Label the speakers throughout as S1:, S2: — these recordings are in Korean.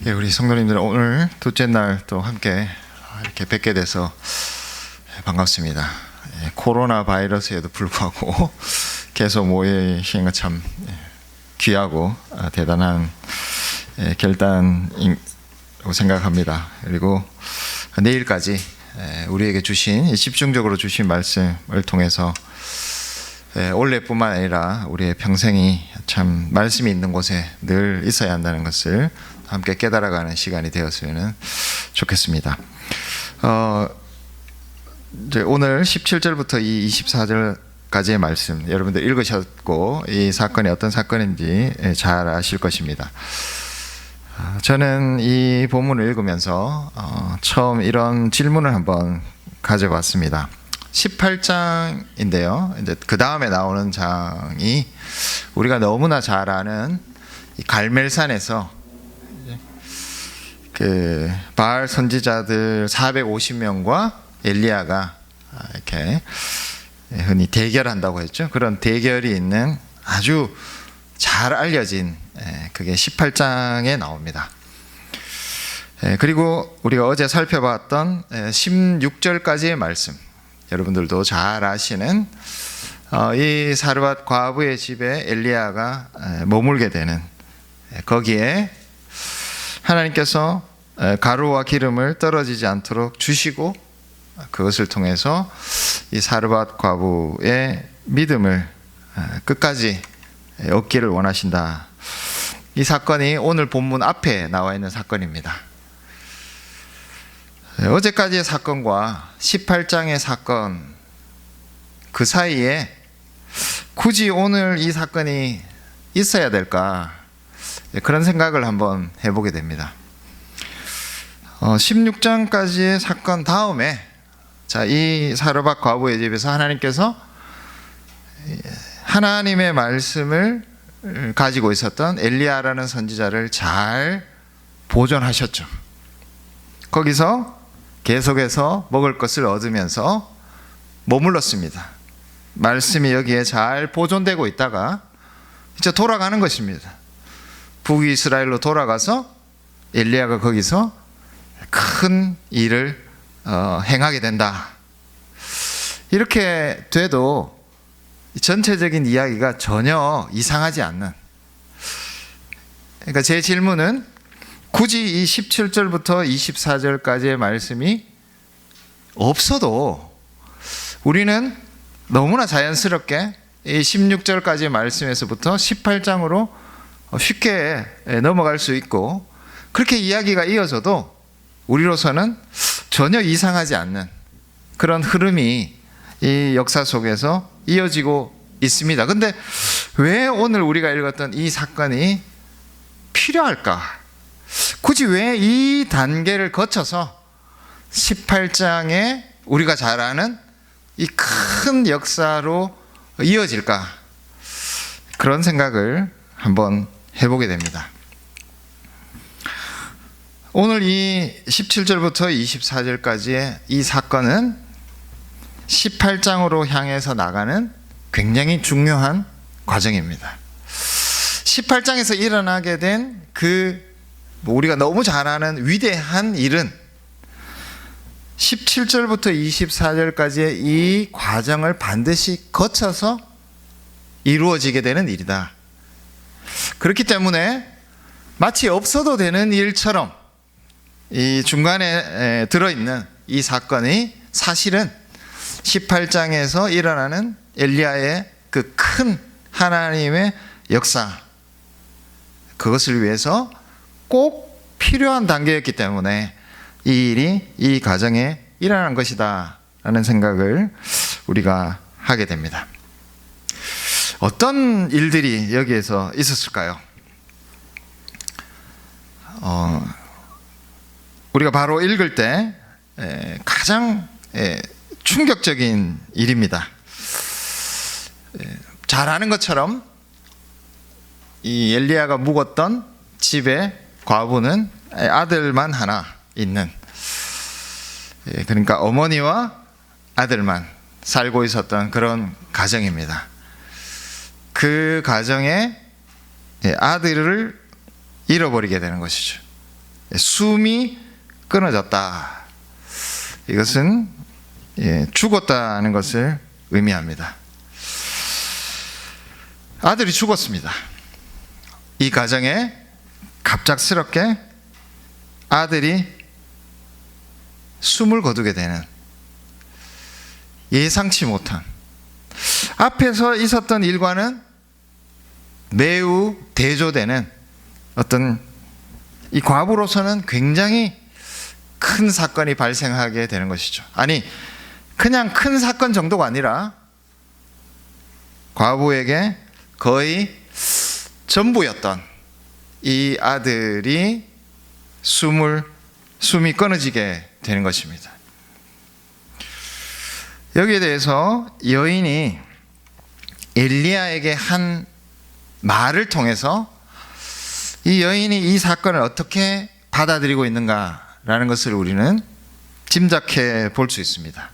S1: 예, 우리 성도님들 오늘 둘째 날 또 함께 이렇게 뵙게 돼서 반갑습니다. 예, 코로나 바이러스에도 불구하고 계속 모이신 것 참 귀하고 대단한 결단이라고 생각합니다. 그리고 내일까지 우리에게 주신 집중적으로 주신 말씀을 통해서 올해뿐만 아니라 우리의 평생이 참 말씀이 있는 곳에 늘 있어야 한다는 것을 함께 깨달아가는 시간이 되었으면 좋겠습니다. 이제 오늘 17절부터 이 24절까지의 말씀 여러분들 읽으셨고 이 사건이 어떤 사건인지 잘 아실 것입니다. 저는 이 본문을 읽으면서 처음 이런 질문을 한번 가져봤습니다. 18장인데요. 이제 그 다음에 나오는 장이 우리가 너무나 잘 아는 이 갈멜산에서 그 바알 선지자들 450명과 엘리야가 이렇게 흔히 대결한다고 했죠. 그런 대결이 있는 아주 잘 알려진 그게 18장에 나옵니다. 그리고 우리가 어제 살펴봤던 16절까지의 말씀 여러분들도 잘 아시는 이 사르밧 과부의 집에 엘리야가 머물게 되는 거기에 하나님께서 가루와 기름을 떨어지지 않도록 주시고 그것을 통해서 이 사르밧 과부의 믿음을 끝까지 얻기를 원하신다. 이 사건이 오늘 본문 앞에 나와 있는 사건입니다. 어제까지의 사건과 18장의 사건 그 사이에 굳이 오늘 이 사건이 있어야 될까 그런 생각을 한번 해보게 됩니다. 16장까지의 사건 다음에 이 사르밧 과부의 집에서 하나님께서 하나님의 말씀을 가지고 있었던 엘리야라는 선지자를 잘 보존하셨죠. 거기서 계속해서 먹을 것을 얻으면서 머물렀습니다. 말씀이 여기에 잘 보존되고 있다가 이제 돌아가는 것입니다. 북이스라엘로 돌아가서 엘리야가 거기서 큰 일을 행하게 된다. 이렇게 돼도 전체적인 이야기가 전혀 이상하지 않는, 그러니까 제 질문은 굳이 이 17절부터 24절까지의 말씀이 없어도 우리는 너무나 자연스럽게 이 16절까지의 말씀에서부터 18장으로 쉽게 넘어갈 수 있고 그렇게 이야기가 이어져도 우리로서는 전혀 이상하지 않는 그런 흐름이 이 역사 속에서 이어지고 있습니다. 근데 왜 오늘 우리가 읽었던 이 사건이 필요할까? 굳이 왜 이 단계를 거쳐서 18장에 우리가 잘 아는 이 큰 역사로 이어질까? 그런 생각을 한번 해보게 됩니다. 오늘 이 17절부터 24절까지의 이 사건은 18장으로 향해서 나가는 굉장히 중요한 과정입니다. 18장에서 일어나게 된 우리가 너무 잘 아는 위대한 일은 17절부터 24절까지의 이 과정을 반드시 거쳐서 이루어지게 되는 일이다. 그렇기 때문에 마치 없어도 되는 일처럼 이 중간에 들어있는 이 사건이 사실은 18장에서 일어나는 엘리야의 그 큰 하나님의 역사, 그것을 위해서 꼭 필요한 단계였기 때문에 이 일이 이 과정에 일어난 것이다 라는 생각을 우리가 하게 됩니다. 어떤 일들이 여기에서 있었을까요? 우리가 바로 읽을 때 가장 충격적인 일입니다. 잘 아는 것처럼 이 엘리야가 묵었던 집에 과부는 아들만 하나 있는, 그러니까 어머니와 아들만 살고 있었던 그런 가정입니다. 그 가정에 아들을 잃어버리게 되는 것이죠. 숨이 끊어졌다. 이것은 죽었다는 것을 의미합니다. 아들이 죽었습니다. 이 가정에 갑작스럽게 아들이 숨을 거두게 되는, 예상치 못한, 앞에서 있었던 일과는 매우 대조되는 어떤, 이 과부로서는 굉장히 큰 사건이 발생하게 되는 것이죠. 아니, 그냥 큰 사건 정도가 아니라 과부에게 거의 전부였던 이 아들이 숨이 끊어지게 되는 것입니다. 여기에 대해서 여인이 엘리야에게 한 말을 통해서 이 여인이 이 사건을 어떻게 받아들이고 있는가라는 것을 우리는 짐작해 볼 수 있습니다.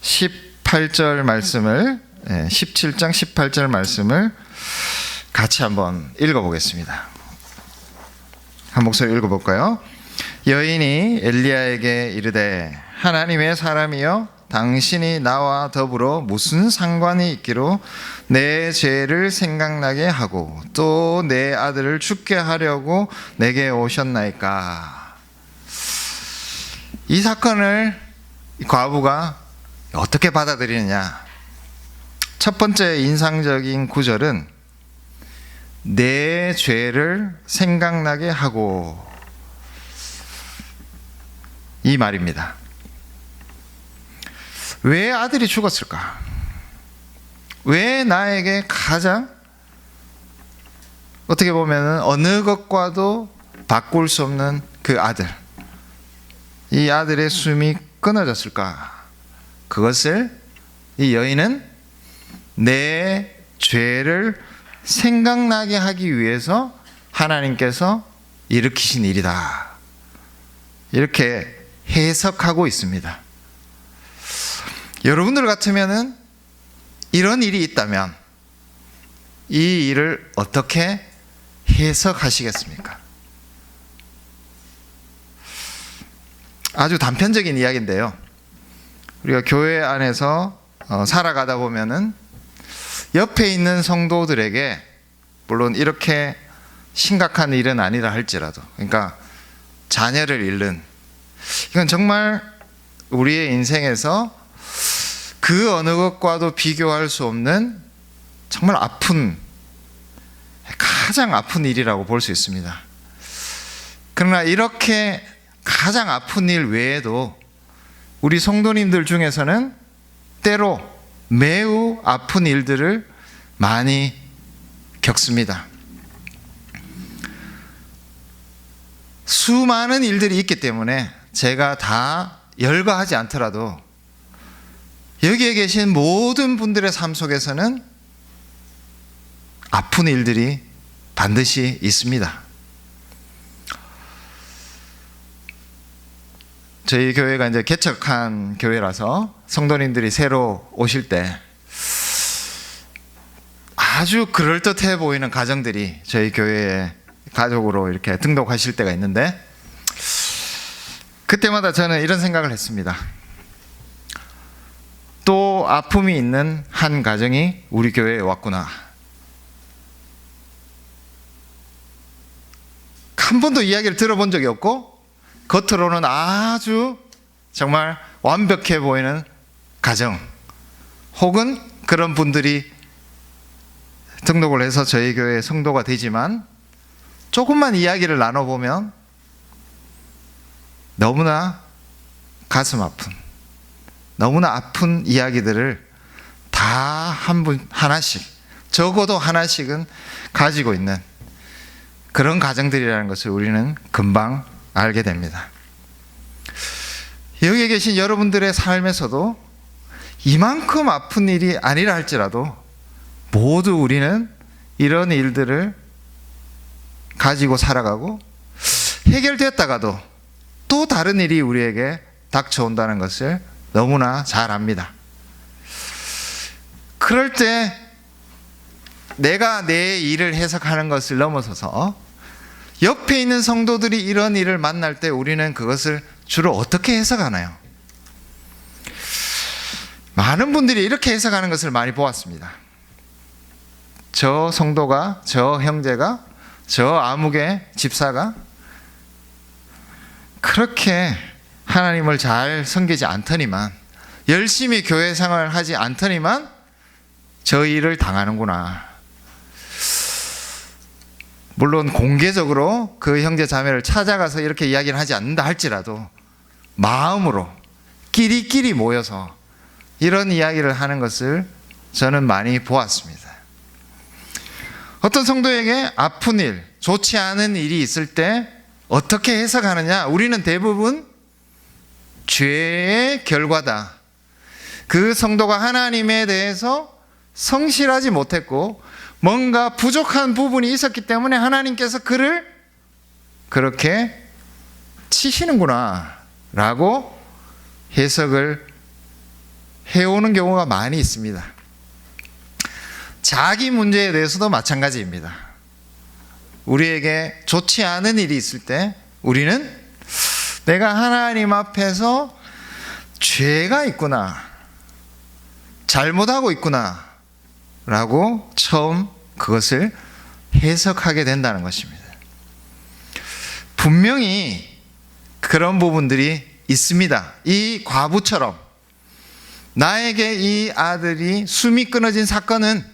S1: 18절 말씀을, 17장 18절 말씀을 같이 한번 읽어보겠습니다. 한 목소리 읽어볼까요? 여인이 엘리야에게 이르되 하나님의 사람이여, 당신이 나와 더불어 무슨 상관이 있기로 내 죄를 생각나게 하고 또 내 아들을 죽게 하려고 내게 오셨나이까. 이 사건을 과부가 어떻게 받아들이느냐. 첫 번째 인상적인 구절은 내 죄를 생각나게 하고, 이 말입니다. 왜 아들이 죽었을까? 왜 나에게 가장, 어떻게 보면 어느 것과도 바꿀 수 없는 그 아들, 이 아들의 숨이 끊어졌을까? 그것을 이 여인은 내 죄를 생각나게 하기 위해서 하나님께서 일으키신 일이다, 이렇게 해석하고 있습니다. 여러분들 같으면은 이런 일이 있다면 이 일을 어떻게 해석하시겠습니까? 아주 단편적인 이야기인데요. 우리가 교회 안에서 살아가다 보면은 옆에 있는 성도들에게, 물론 이렇게 심각한 일은 아니라 할지라도, 그러니까 자녀를 잃는, 이건 정말 우리의 인생에서 그 어느 것과도 비교할 수 없는 정말 가장 아픈 일이라고 볼 수 있습니다. 그러나 이렇게 가장 아픈 일 외에도 우리 성도님들 중에서는 때로 매우 아픈 일들을 많이 겪습니다. 수많은 일들이 있기 때문에 제가 다 열거하지 않더라도 여기에 계신 모든 분들의 삶 속에서는 아픈 일들이 반드시 있습니다. 저희 교회가 이제 개척한 교회라서 성도님들이 새로 오실 때 아주 그럴듯해 보이는 가정들이 저희 교회에 가족으로 이렇게 등록하실 때가 있는데, 그때마다 저는 이런 생각을 했습니다. 또 아픔이 있는 한 가정이 우리 교회에 왔구나. 한 번도 이야기를 들어본 적이 없고 겉으로는 아주 정말 완벽해 보이는 가정, 혹은 그런 분들이 등록을 해서 저희 교회 성도가 되지만 조금만 이야기를 나눠보면 너무나 가슴 아픈, 너무나 아픈 이야기들을 다 한 분 하나씩, 적어도 하나씩은 가지고 있는 그런 가정들이라는 것을 우리는 금방 알게 됩니다. 여기에 계신 여러분들의 삶에서도 이만큼 아픈 일이 아니라 할지라도 모두 우리는 이런 일들을 가지고 살아가고, 해결됐다가도 또 다른 일이 우리에게 닥쳐온다는 것을 너무나 잘 압니다. 그럴 때 내가 내 일을 해석하는 것을 넘어서서 옆에 있는 성도들이 이런 일을 만날 때 우리는 그것을 주로 어떻게 해석하나요? 많은 분들이 이렇게 해석하는 것을 많이 보았습니다. 저 성도가, 저 형제가, 저 아무개 집사가 그렇게 하나님을 잘 섬기지 않더니만, 열심히 교회 생활을 하지 않더니만 저 일을 당하는구나. 물론 공개적으로 그 형제 자매를 찾아가서 이렇게 이야기를 하지 않는다 할지라도 마음으로 끼리끼리 모여서 이런 이야기를 하는 것을 저는 많이 보았습니다. 어떤 성도에게 아픈 일, 좋지 않은 일이 있을 때 어떻게 해석하느냐? 우리는 대부분 죄의 결과다. 그 성도가 하나님에 대해서 성실하지 못했고 뭔가 부족한 부분이 있었기 때문에 하나님께서 그를 그렇게 치시는구나 라고 해석을 해오는 경우가 많이 있습니다. 자기 문제에 대해서도 마찬가지입니다. 우리에게 좋지 않은 일이 있을 때 우리는 내가 하나님 앞에서 죄가 있구나, 잘못하고 있구나 라고 처음 그것을 해석하게 된다는 것입니다. 분명히 그런 부분들이 있습니다. 이 과부처럼 나에게 이 아들이 숨이 끊어진 사건은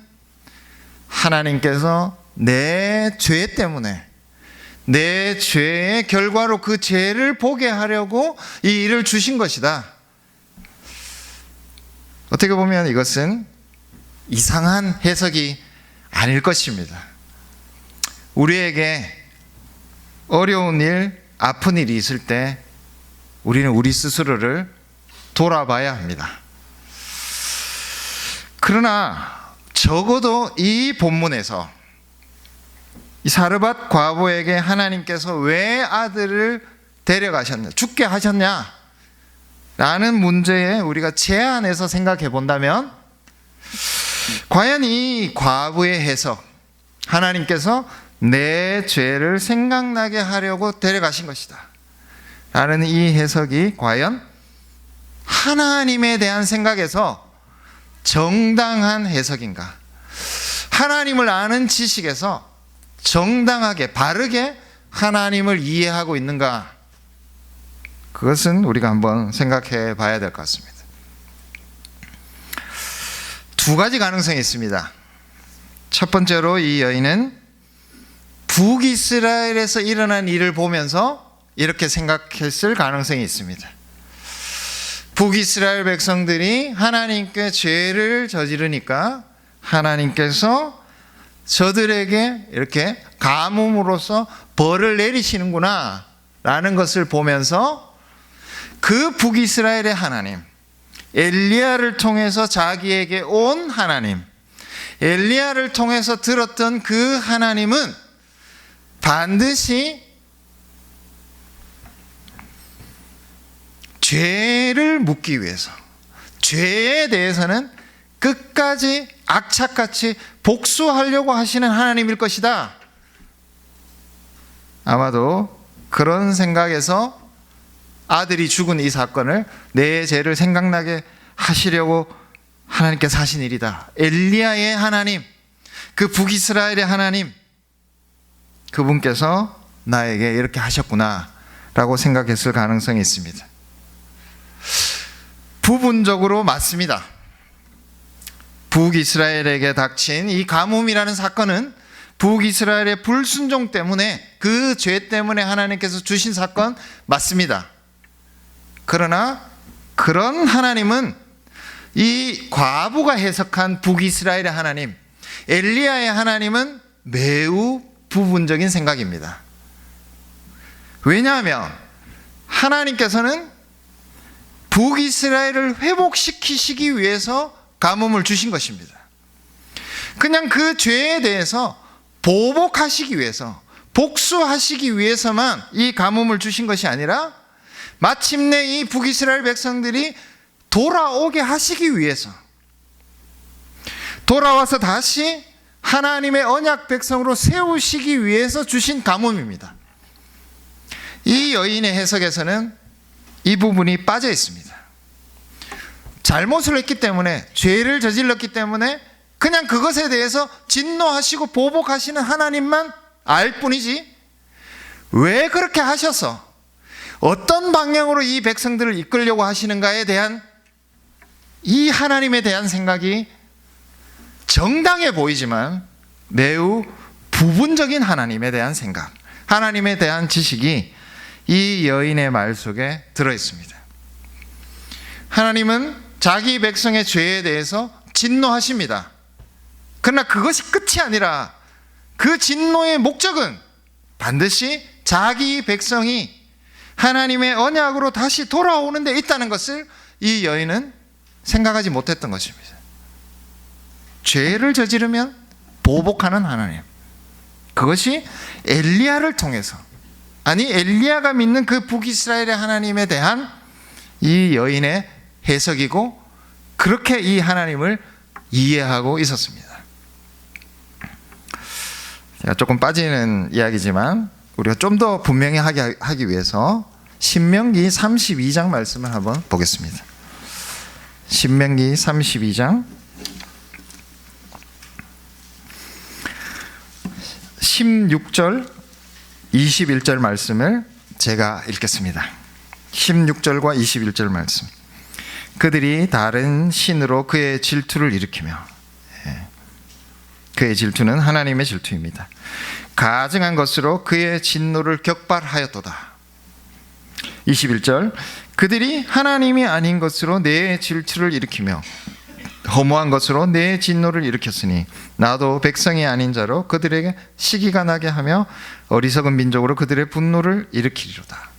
S1: 하나님께서 내 죄 때문에, 내 죄의 결과로 그 죄를 보게 하려고 이 일을 주신 것이다. 어떻게 보면 이것은 이상한 해석이 아닐 것입니다. 우리에게 어려운 일, 아픈 일이 있을 때 우리는 우리 스스로를 돌아봐야 합니다. 그러나 적어도 이 본문에서 이 사르밧 과부에게 하나님께서 왜 아들을 데려가셨냐, 죽게 하셨냐 라는 문제에 우리가 제안해서 생각해 본다면 과연 이 과부의 해석, 하나님께서 내 죄를 생각나게 하려고 데려가신 것이다 라는 이 해석이 과연 하나님에 대한 생각에서 정당한 해석인가, 하나님을 아는 지식에서 정당하게 바르게 하나님을 이해하고 있는가, 그것은 우리가 한번 생각해 봐야 될 것 같습니다. 두 가지 가능성이 있습니다. 첫 번째로 이 여인은 북이스라엘에서 일어난 일을 보면서 이렇게 생각했을 가능성이 있습니다. 북이스라엘 백성들이 하나님께 죄를 저지르니까 하나님께서 저들에게 이렇게 가뭄으로써 벌을 내리시는구나 라는 것을 보면서 그 북이스라엘의 하나님, 엘리야를 통해서 자기에게 온 하나님, 엘리야를 통해서 들었던 그 하나님은 반드시 죄를 묻기 위해서, 죄에 대해서는 끝까지 악착같이 복수하려고 하시는 하나님일 것이다. 아마도 그런 생각에서 아들이 죽은 이 사건을 내 죄를 생각나게 하시려고 하나님께서 하신 일이다. 엘리야의 하나님, 그 북이스라엘의 하나님, 그분께서 나에게 이렇게 하셨구나 라고 생각했을 가능성이 있습니다. 부분적으로 맞습니다. 북이스라엘에게 닥친 이 가뭄이라는 사건은 북이스라엘의 불순종 때문에, 그 죄 때문에 하나님께서 주신 사건 맞습니다. 그러나 그런 하나님은 이 과부가 해석한 북이스라엘의 하나님, 엘리야의 하나님은 매우 부분적인 생각입니다. 왜냐하면 하나님께서는 북이스라엘을 회복시키시기 위해서 가뭄을 주신 것입니다. 그냥 그 죄에 대해서 보복하시기 위해서, 복수하시기 위해서만 이 가뭄을 주신 것이 아니라 마침내 이 북이스라엘 백성들이 돌아오게 하시기 위해서, 돌아와서 다시 하나님의 언약 백성으로 세우시기 위해서 주신 가뭄입니다. 이 여인의 해석에서는 이 부분이 빠져 있습니다. 잘못을 했기 때문에, 죄를 저질렀기 때문에 그냥 그것에 대해서 진노하시고 보복하시는 하나님만 알 뿐이지, 왜 그렇게 하셔서 어떤 방향으로 이 백성들을 이끌려고 하시는가에 대한 이 하나님에 대한 생각이 정당해 보이지만 매우 부분적인 하나님에 대한 생각, 하나님에 대한 지식이 이 여인의 말 속에 들어있습니다. 하나님은 자기 백성의 죄에 대해서 진노하십니다. 그러나 그것이 끝이 아니라 그 진노의 목적은 반드시 자기 백성이 하나님의 언약으로 다시 돌아오는 데 있다는 것을 이 여인은 생각하지 못했던 것입니다. 죄를 저지르면 보복하는 하나님, 그것이 엘리야를 통해서, 아니 엘리야가 믿는 그 북이스라엘의 하나님에 대한 이 여인의 해석이고, 그렇게 이 하나님을 이해하고 있었습니다. 제가 조금 빠지는 이야기지만 우리가 좀 더 분명히 하기 위해서 신명기 32장 말씀을 한번 보겠습니다. 신명기 32장 16절 21절 말씀을 제가 읽겠습니다. 16절과 21절 말씀. 그들이 다른 신으로 그의 질투를 일으키며, 그의 질투는 하나님의 질투입니다. 가증한 것으로 그의 진노를 격발하였도다. 21절. 그들이 하나님이 아닌 것으로 내 질투를 일으키며 허무한 것으로 내 진노를 일으켰으니 나도 백성이 아닌 자로 그들에게 시기가 나게 하며 어리석은 민족으로 그들의 분노를 일으키리로다.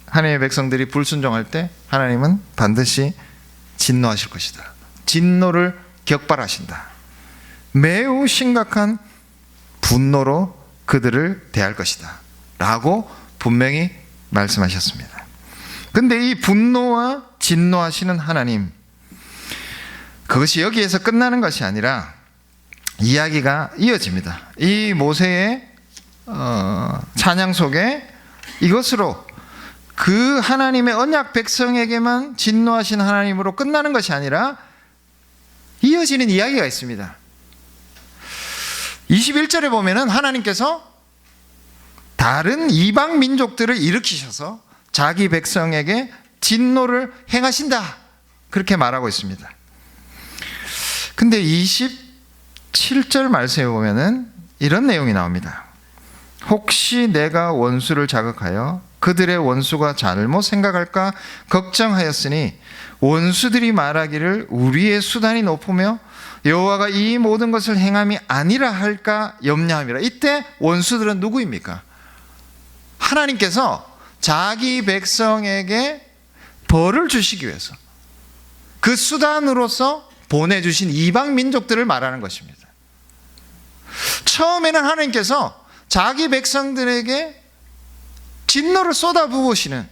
S1: 하나님의 백성들이 불순종할 때 하나님은 반드시 진노하실 것이다. 진노를 격발하신다. 매우 심각한 분노로 그들을 대할 것이다 라고 분명히 말씀하셨습니다. 근데 이 분노와 진노하시는 하나님, 그것이 여기에서 끝나는 것이 아니라 이야기가 이어집니다. 이 모세의 찬양 속에 이것으로 그 하나님의 언약 백성에게만 진노하신 하나님으로 끝나는 것이 아니라 이어지는 이야기가 있습니다. 21절에 보면은 하나님께서 다른 이방 민족들을 일으키셔서 자기 백성에게 진노를 행하신다, 그렇게 말하고 있습니다. 근데 27절 말씀에 보면은 이런 내용이 나옵니다. 혹시 내가 원수를 자극하여 그들의 원수가 잘못 생각할까 걱정하였으니 원수들이 말하기를 우리의 수단이 높으며 여호와가 이 모든 것을 행함이 아니라 할까 염려함이라. 이때 원수들은 누구입니까? 하나님께서 자기 백성에게 벌을 주시기 위해서 그 수단으로서 보내주신 이방 민족들을 말하는 것입니다. 처음에는 하나님께서 자기 백성들에게 진노를 쏟아부으시는,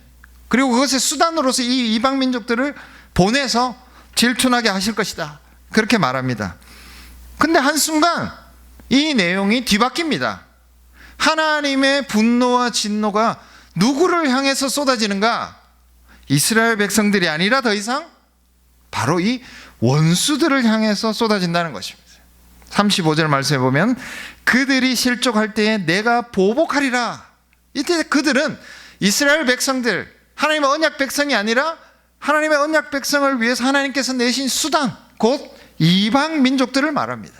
S1: 그리고 그것의 수단으로서 이 이방 민족들을 보내서 질투나게 하실 것이다, 그렇게 말합니다. 근데 한순간 이 내용이 뒤바뀝니다. 하나님의 분노와 진노가 누구를 향해서 쏟아지는가? 이스라엘 백성들이 아니라 더 이상 바로 이 원수들을 향해서 쏟아진다는 것입니다. 35절 말씀에 보면 그들이 실족할 때에 내가 보복하리라. 이때 그들은 이스라엘 백성들, 하나님의 언약 백성이 아니라 하나님의 언약 백성을 위해서 하나님께서 내신 수단, 곧 이방 민족들을 말합니다.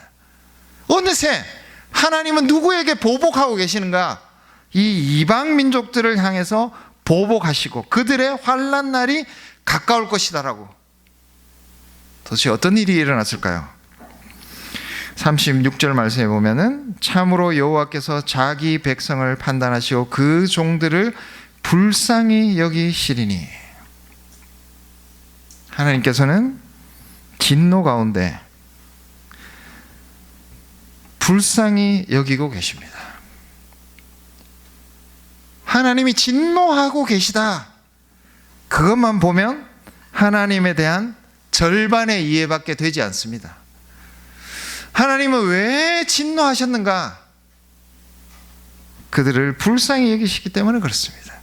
S1: 어느새 하나님은 누구에게 보복하고 계시는가? 이 이방 민족들을 향해서 보복하시고 그들의 환난 날이 가까울 것이다라고. 도대체 어떤 일이 일어났을까요? 36절 말씀에 보면은 참으로 여호와께서 자기 백성을 판단하시고 그 종들을 불쌍히 여기시리니. 하나님께서는 진노 가운데 불쌍히 여기고 계십니다. 하나님이 진노하고 계시다, 그것만 보면 하나님에 대한 절반의 이해밖에 되지 않습니다. 하나님은 왜 진노하셨는가? 그들을 불쌍히 여기시기 때문에 그렇습니다.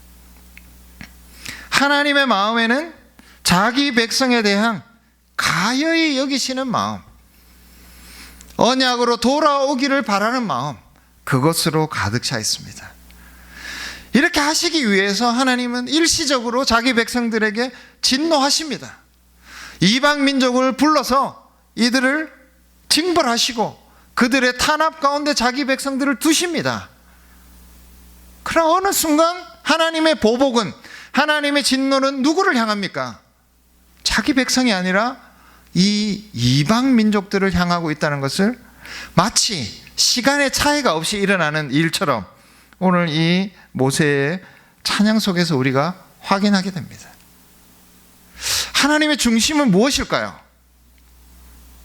S1: 하나님의 마음에는 자기 백성에 대한 가여이 여기시는 마음, 언약으로 돌아오기를 바라는 마음, 그것으로 가득 차 있습니다. 이렇게 하시기 위해서 하나님은 일시적으로 자기 백성들에게 진노하십니다. 이방 민족을 불러서 이들을 징벌하시고 그들의 탄압 가운데 자기 백성들을 두십니다. 그러나 어느 순간 하나님의 보복은, 하나님의 진노는 누구를 향합니까? 자기 백성이 아니라 이 이방 민족들을 향하고 있다는 것을 마치 시간의 차이가 없이 일어나는 일처럼 오늘 이 모세의 찬양 속에서 우리가 확인하게 됩니다. 하나님의 중심은 무엇일까요?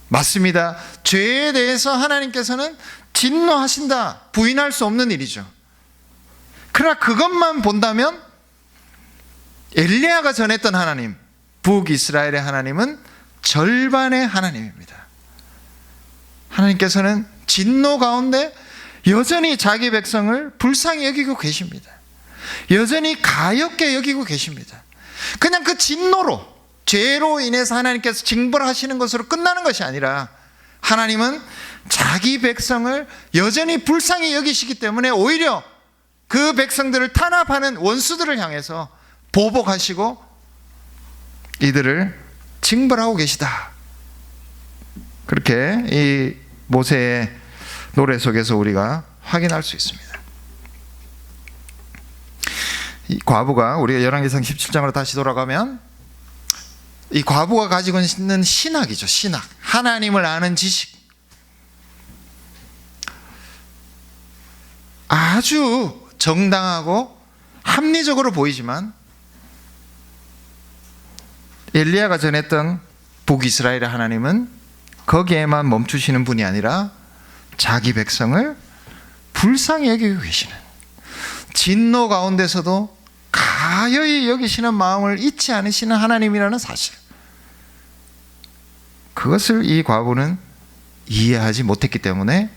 S1: 맞습니다. 죄에 대해서 하나님께서는 진노하신다, 부인할 수 없는 일이죠. 그러나 그것만 본다면 엘리야가 전했던 하나님, 북이스라엘의 하나님은 절반의 하나님입니다. 하나님께서는 진노 가운데 여전히 자기 백성을 불쌍히 여기고 계십니다. 여전히 가엾게 여기고 계십니다. 그냥 그 진노로, 죄로 인해서 하나님께서 징벌하시는 것으로 끝나는 것이 아니라 하나님은 자기 백성을 여전히 불쌍히 여기시기 때문에 오히려 그 백성들을 탄압하는 원수들을 향해서 보복하시고 이들을 징벌하고 계시다. 그렇게 이 모세의 노래 속에서 우리가 확인할 수 있습니다. 이 과부가, 우리가 열왕기상 17장으로 다시 돌아가면 이 과부가 가지고 있는 신학이죠. 신학, 하나님을 아는 지식, 아주 정당하고 합리적으로 보이지만 엘리야가 전했던 북이스라엘의 하나님은 거기에만 멈추시는 분이 아니라 자기 백성을 불쌍히 여기고 계시는, 진노 가운데서도 가여이 여기시는 마음을 잊지 않으시는 하나님이라는 사실, 그것을 이 과부는 이해하지 못했기 때문에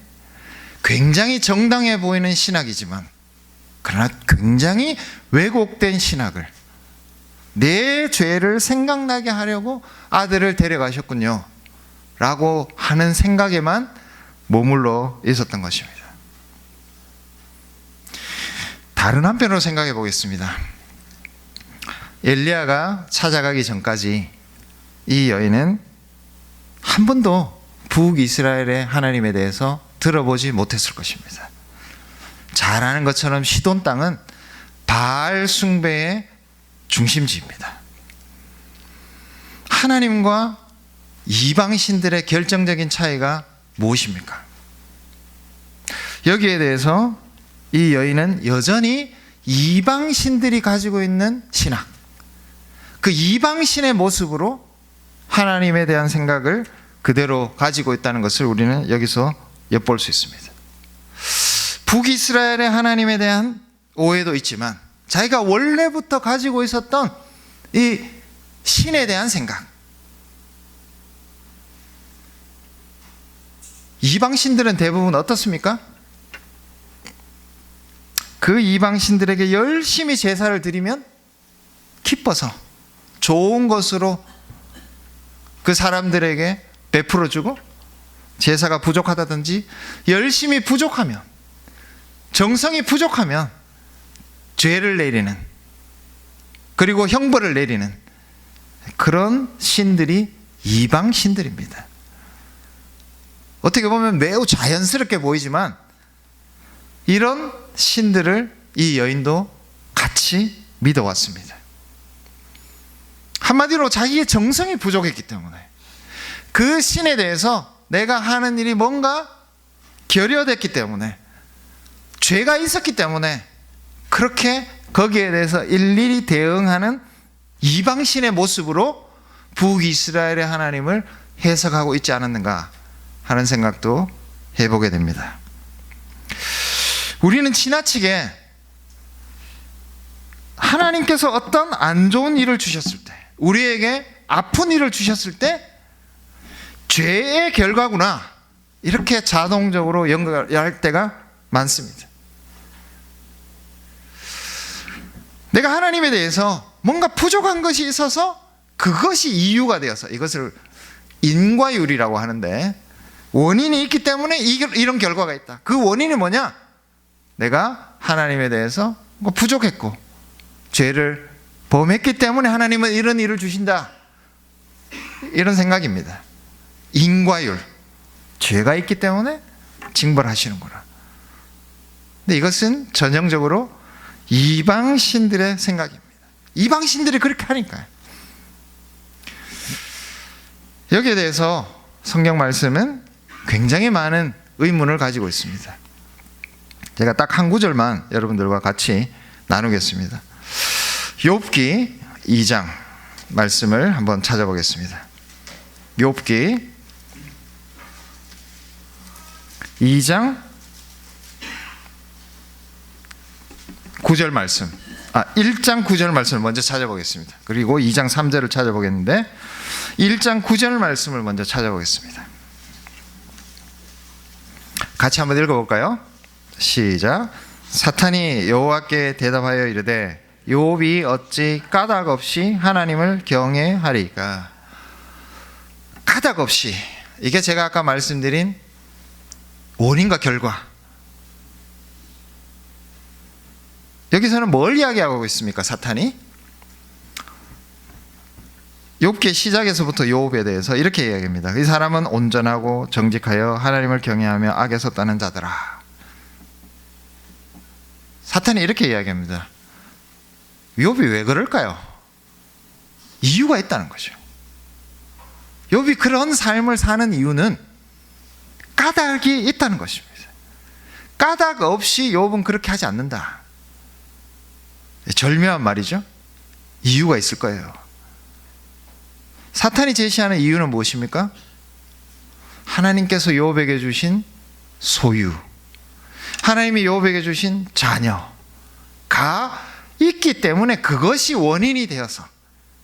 S1: 굉장히 정당해 보이는 신학이지만 그러나 굉장히 왜곡된 신학을, 내 죄를 생각나게 하려고 아들을 데려가셨군요 라고 하는 생각에만 머물러 있었던 것입니다. 다른 한편으로 생각해 보겠습니다. 엘리야가 찾아가기 전까지 이 여인은 한 번도 북이스라엘의 하나님에 대해서 들어보지 못했을 것입니다. 잘 아는 것처럼 시돈 땅은 바알 숭배의 중심지입니다. 하나님과 이방신들의 결정적인 차이가 무엇입니까? 여기에 대해서 이 여인은 여전히 이방신들이 가지고 있는 신학, 그 이방신의 모습으로 하나님에 대한 생각을 그대로 가지고 있다는 것을 우리는 여기서 엿볼 수 있습니다. 북이스라엘의 하나님에 대한 오해도 있지만 자기가 원래부터 가지고 있었던 이 신에 대한 생각, 이방신들은 대부분 어떻습니까? 그 이방신들에게 열심히 제사를 드리면 기뻐서 좋은 것으로 그 사람들에게 베풀어주고, 제사가 부족하다든지 열심히 부족하면, 정성이 부족하면 죄를 내리는, 그리고 형벌을 내리는 그런 신들이 이방신들입니다. 어떻게 보면 매우 자연스럽게 보이지만 이런 신들을 이 여인도 같이 믿어왔습니다. 한마디로 자기의 정성이 부족했기 때문에, 그 신에 대해서 내가 하는 일이 뭔가 결여됐기 때문에, 죄가 있었기 때문에 그렇게 거기에 대해서 일일이 대응하는 이방신의 모습으로 북이스라엘의 하나님을 해석하고 있지 않았는가 하는 생각도 해보게 됩니다. 우리는 지나치게 하나님께서 어떤 안 좋은 일을 주셨을 때, 우리에게 아픈 일을 주셨을 때 죄의 결과구나, 이렇게 자동적으로 연결할 때가 많습니다. 내가 하나님에 대해서 뭔가 부족한 것이 있어서 그것이 이유가 되어서, 이것을 인과율이라고 하는데, 원인이 있기 때문에 이런 결과가 있다. 그 원인이 뭐냐? 내가 하나님에 대해서 뭐 부족했고 죄를 범했기 때문에 하나님은 이런 일을 주신다, 이런 생각입니다. 인과율, 죄가 있기 때문에 징벌하시는구나. 근데 이것은 전형적으로 이방신들의 생각입니다. 이방신들이 그렇게 하니까요. 여기에 대해서 성경 말씀은 굉장히 많은 의문을 가지고 있습니다. 제가 딱 한 구절만 여러분들과 같이 나누겠습니다. 욥기 2장 말씀을 한번 찾아보겠습니다. 욥기 2장 9절 말씀, 1장 9절 말씀을 먼저 찾아보겠습니다. 그리고 2장 3절을 찾아보겠는데 1장 9절 말씀을 먼저 찾아보겠습니다. 같이 한번 읽어볼까요? 시작. 사탄이 여호와께 대답하여 이르되 욥이 어찌 까닭 없이 하나님을 경외하리까? 까닭 없이, 이게 제가 아까 말씀드린 원인과 결과. 여기서는 뭘 이야기하고 있습니까? 사탄이 욥기 시작에서부터 욥에 대해서 이렇게 이야기합니다. 이 사람은 온전하고 정직하여 하나님을 경외하며 악에 섰다는 자더라. 사탄이 이렇게 이야기합니다. 욥이 왜 그럴까요? 이유가 있다는 거죠. 욥이 그런 삶을 사는 이유는 까닭이 있다는 것입니다. 까닭 없이 욥은 그렇게 하지 않는다. 절묘한 말이죠. 이유가 있을 거예요. 사탄이 제시하는 이유는 무엇입니까? 하나님께서 욥에게 주신 소유, 하나님이 욥에게 주신 자녀가 있기 때문에 그것이 원인이 되어서,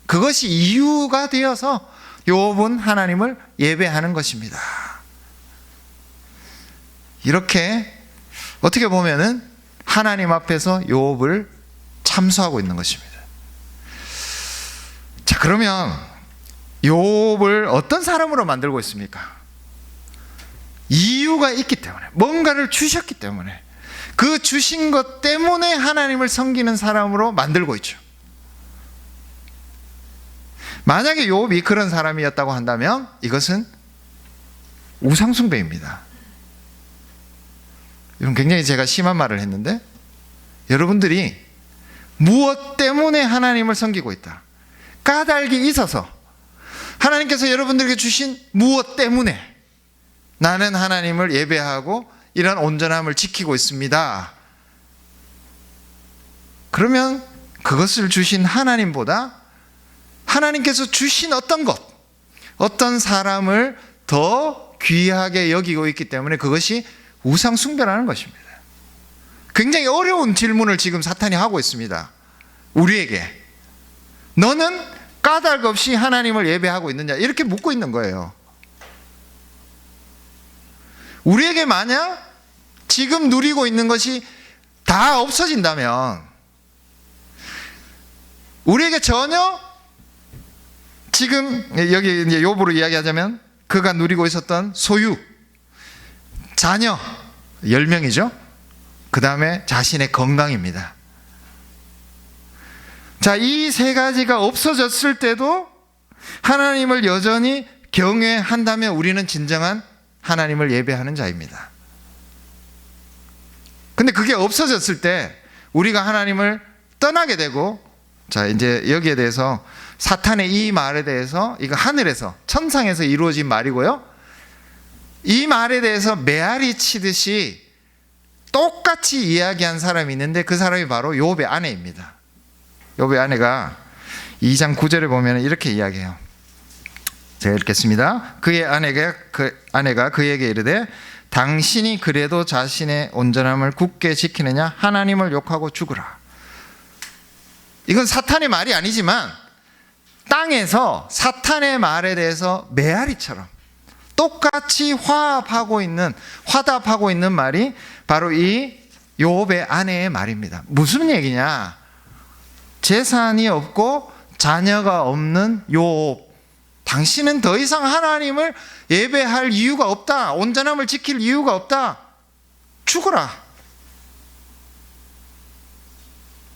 S1: 그것이 이유가 되어서 욥은 하나님을 예배하는 것입니다. 이렇게 어떻게 보면은 하나님 앞에서 욥을 참수하고 있는 것입니다. 자, 그러면 욥을 어떤 사람으로 만들고 있습니까? 이유가 있기 때문에, 뭔가를 주셨기 때문에, 그 주신 것 때문에 하나님을 섬기는 사람으로 만들고 있죠. 만약에 욥이 그런 사람이었다고 한다면 이것은 우상숭배입니다. 이건 굉장히 제가 심한 말을 했는데, 여러분들이 무엇 때문에 하나님을 섬기고 있다, 까닭이 있어서, 하나님께서 여러분들에게 주신 무엇 때문에 나는 하나님을 예배하고 이런 온전함을 지키고 있습니다. 그러면 그것을 주신 하나님보다 하나님께서 주신 어떤 것, 어떤 사람을 더 귀하게 여기고 있기 때문에 그것이 우상숭배라는 것입니다. 굉장히 어려운 질문을 지금 사탄이 하고 있습니다. 우리에게. 너는 까닭 없이 하나님을 예배하고 있느냐, 이렇게 묻고 있는 거예요. 우리에게 만약 지금 누리고 있는 것이 다 없어진다면, 우리에게 전혀 지금 여기 이제 욥으로 이야기하자면 그가 누리고 있었던 소유, 자녀 10명이죠. 그 다음에 자신의 건강입니다. 자, 이 세 가지가 없어졌을 때도 하나님을 여전히 경외한다면 우리는 진정한 하나님을 예배하는 자입니다. 근데 그게 없어졌을 때 우리가 하나님을 떠나게 되고, 자, 이제 여기에 대해서 사탄의 이 말에 대해서, 이거 하늘에서, 천상에서 이루어진 말이고요, 이 말에 대해서 메아리 치듯이 똑같이 이야기한 사람이 있는데 그 사람이 바로 욥의 아내입니다. 욥의 아내가 2장 9절에 보면 이렇게 이야기해요. 제가 읽겠습니다. 그의 아내가 그에게 이르되 당신이 그래도 자신의 온전함을 굳게 지키느냐? 하나님을 욕하고 죽으라. 이건 사탄의 말이 아니지만 땅에서 사탄의 말에 대해서 메아리처럼 똑같이 화답하고 있는 말이 바로 이 욥의 아내의 말입니다. 무슨 얘기냐? 재산이 없고 자녀가 없는 욥, 당신은 더 이상 하나님을 예배할 이유가 없다. 온전함을 지킬 이유가 없다. 죽어라.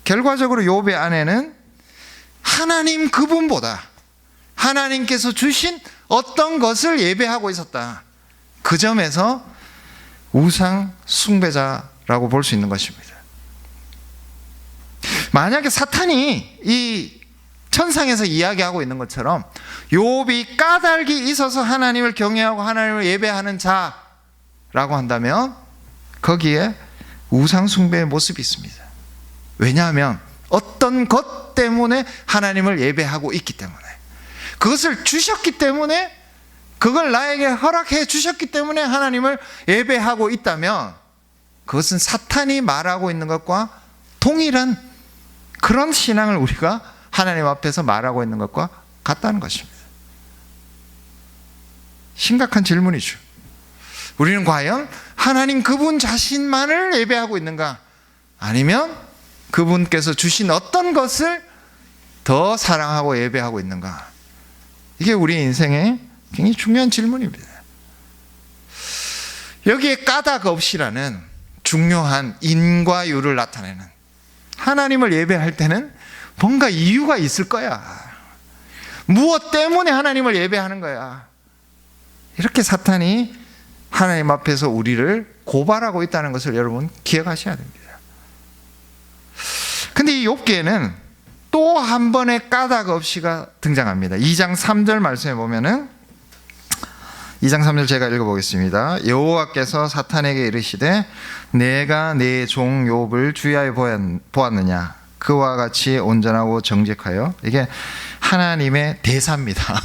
S1: 결과적으로 욥의 아내는 하나님 그분보다 하나님께서 주신 어떤 것을 예배하고 있었다. 그 점에서 우상 숭배자라고 볼 수 있는 것입니다. 만약에 사탄이 이 천상에서 이야기하고 있는 것처럼 욥이 까닭이 있어서 하나님을 경외하고 하나님을 예배하는 자라고 한다면 거기에 우상 숭배의 모습이 있습니다. 왜냐하면 어떤 것 때문에 하나님을 예배하고 있기 때문에, 그것을 주셨기 때문에, 그걸 나에게 허락해 주셨기 때문에 하나님을 예배하고 있다면 그것은 사탄이 말하고 있는 것과 동일한 그런 신앙을 우리가 하나님 앞에서 말하고 있는 것과 같다는 것입니다. 심각한 질문이죠. 우리는 과연 하나님 그분 자신만을 예배하고 있는가? 아니면 그분께서 주신 어떤 것을 더 사랑하고 예배하고 있는가? 이게 우리 인생의 굉장히 중요한 질문입니다. 여기에 까닭 없이라는 중요한 인과 유를 나타내는, 하나님을 예배할 때는 뭔가 이유가 있을 거야. 무엇 때문에 하나님을 예배하는 거야. 이렇게 사탄이 하나님 앞에서 우리를 고발하고 있다는 것을 여러분 기억하셔야 됩니다. 근데 이 욥기에는 또 한 번의 까닭 없이가 등장합니다. 2장 3절 말씀에 보면은, 2장 3절 제가 읽어보겠습니다. 여호와께서 사탄에게 이르시되 내가 내 종 욥을 주의하여 보았느냐? 그와 같이 온전하고 정직하여. 이게 하나님의 대사입니다.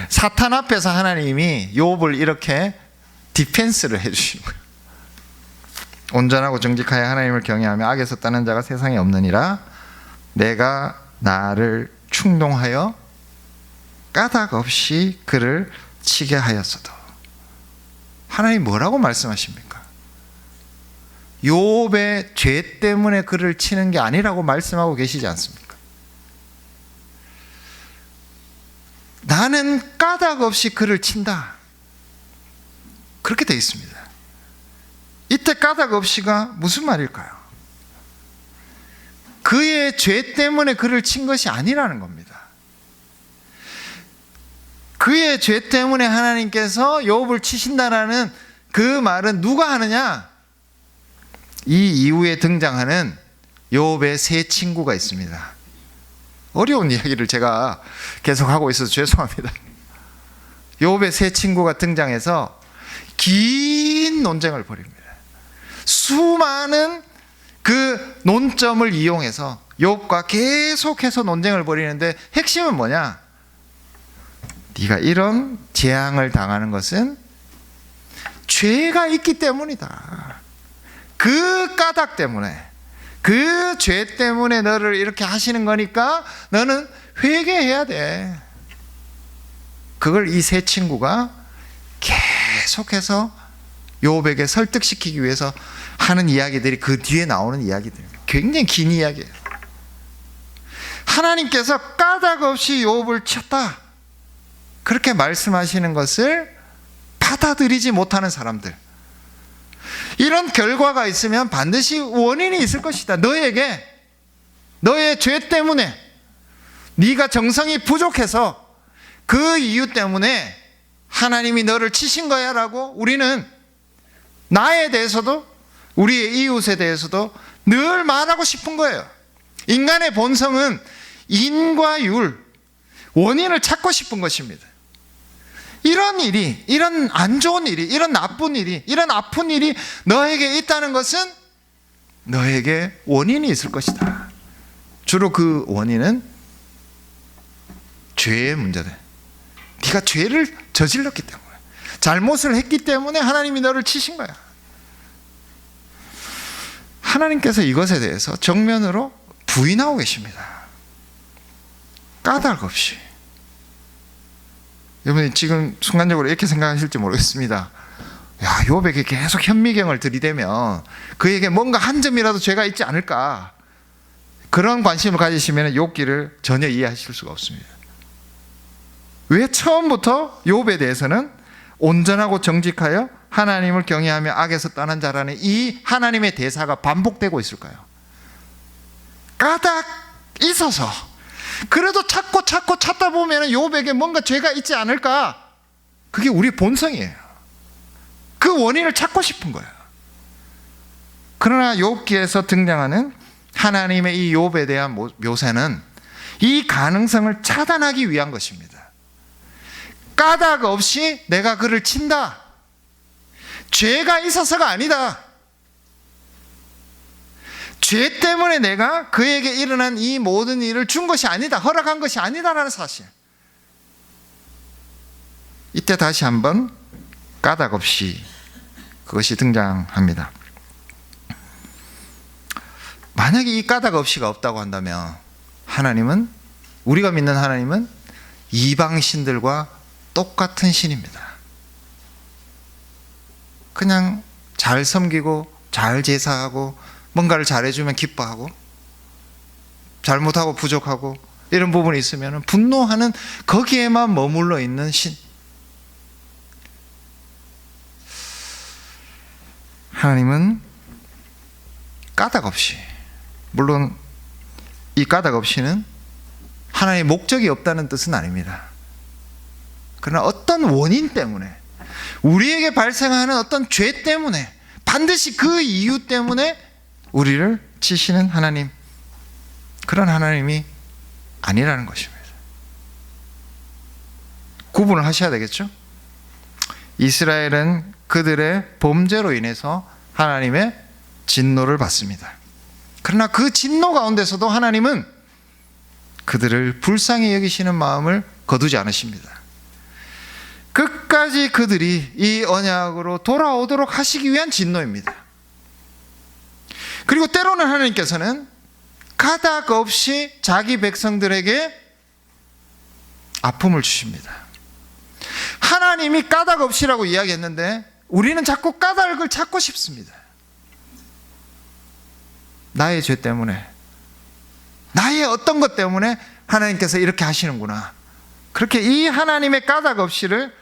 S1: 사탄 앞에서 하나님이 욥을 이렇게 디펜스를 해주시는 거예요. 온전하고 정직하여 하나님을 경외하며 악에서 떠난 자가 세상에 없느니라. 내가 나를 충동하여 까닭 없이 그를 치게 하였어도. 하나님 뭐라고 말씀하십니까? 욥의 죄 때문에 그를 치는 게 아니라고 말씀하고 계시지 않습니까? 나는 까닭 없이 그를 친다. 그렇게 되어 있습니다. 이때 까닭 없이가 무슨 말일까요? 그의 죄 때문에 그를 친 것이 아니라는 겁니다. 그의 죄 때문에 하나님께서 욥을 치신다라는 그 말은 누가 하느냐? 이 이후에 등장하는 욥의 세 친구가 있습니다. 어려운 이야기를 제가 계속하고 있어서 죄송합니다. 욥의 세 친구가 등장해서 긴 논쟁을 벌입니다. 수많은 그 논점을 이용해서 욥과 계속해서 논쟁을 벌이는데 핵심은 뭐냐? 네가 이런 재앙을 당하는 것은 죄가 있기 때문이다. 그 까닭 때문에, 그 죄 때문에 너를 이렇게 하시는 거니까 너는 회개해야 돼. 그걸 이 세 친구가 계속해서 욥에게 설득시키기 위해서 하는 이야기들이 그 뒤에 나오는 이야기들입니다. 굉장히 긴 이야기예요. 하나님께서 까닭 없이 욥을 쳤다, 그렇게 말씀하시는 것을 받아들이지 못하는 사람들, 이런 결과가 있으면 반드시 원인이 있을 것이다. 너에게 너의 죄 때문에, 네가 정성이 부족해서 그 이유 때문에 하나님이 너를 치신 거야 라고 우리는 나에 대해서도 우리의 이웃에 대해서도 늘 말하고 싶은 거예요. 인간의 본성은 인과 율, 원인을 찾고 싶은 것입니다. 이런 일이, 이런 안 좋은 일이, 이런 나쁜 일이, 이런 아픈 일이 너에게 있다는 것은 너에게 원인이 있을 것이다. 주로 그 원인은 죄의 문제다. 네가 죄를 저질렀기 때문에, 잘못을 했기 때문에 하나님이 너를 치신 거야. 하나님께서 이것에 대해서 정면으로 부인하고 계십니다. 까닭 없이. 여러분이 지금 순간적으로 이렇게 생각하실지 모르겠습니다. 야, 욥에게 계속 현미경을 들이대면 그에게 뭔가 한 점이라도 죄가 있지 않을까, 그런 관심을 가지시면 욥기를 전혀 이해하실 수가 없습니다. 왜 처음부터 욥에 대해서는 온전하고 정직하여 하나님을 경외하며 악에서 떠난 자라는 이 하나님의 대사가 반복되고 있을까요? 까닭 있어서, 그래도 찾고 찾다 보면 욥에게 뭔가 죄가 있지 않을까, 그게 우리 본성이에요. 그 원인을 찾고 싶은 거예요. 그러나 욥기에서 등장하는 하나님의 이 욥에 대한 묘사는 이 가능성을 차단하기 위한 것입니다. 까닭 없이 내가 그를 친다, 죄가 있어서가 아니다, 죄 때문에 내가 그에게 일어난 이 모든 일을 준 것이 아니다, 허락한 것이 아니다라는 사실. 이때 다시 한번 까닭 없이 그것이 등장합니다. 만약에 이 까닭 없이가 없다고 한다면 하나님은, 우리가 믿는 하나님은 이방신들과 똑같은 신입니다. 그냥 잘 섬기고 잘 제사하고 뭔가를 잘해주면 기뻐하고, 잘못하고 부족하고 이런 부분이 있으면 분노하는, 거기에만 머물러 있는 신. 하나님은 까닭 없이, 물론 이 까닭 없이는 하나님의 목적이 없다는 뜻은 아닙니다. 그러나 어떤 원인 때문에, 우리에게 발생하는 어떤 죄 때문에, 반드시 그 이유 때문에 우리를 치시는 하나님, 그런 하나님이 아니라는 것입니다. 구분을 하셔야 되겠죠? 이스라엘은 그들의 범죄로 인해서 하나님의 진노를 받습니다. 그러나 그 진노 가운데서도 하나님은 그들을 불쌍히 여기시는 마음을 거두지 않으십니다. 끝까지 그들이 이 언약으로 돌아오도록 하시기 위한 진노입니다. 그리고 때로는 하나님께서는 까닭 없이 자기 백성들에게 아픔을 주십니다. 하나님이 까닭 없이라고 이야기했는데 우리는 자꾸 까닭을 찾고 싶습니다. 나의 죄 때문에, 나의 어떤 것 때문에 하나님께서 이렇게 하시는구나, 그렇게 이 하나님의 까닭 없이를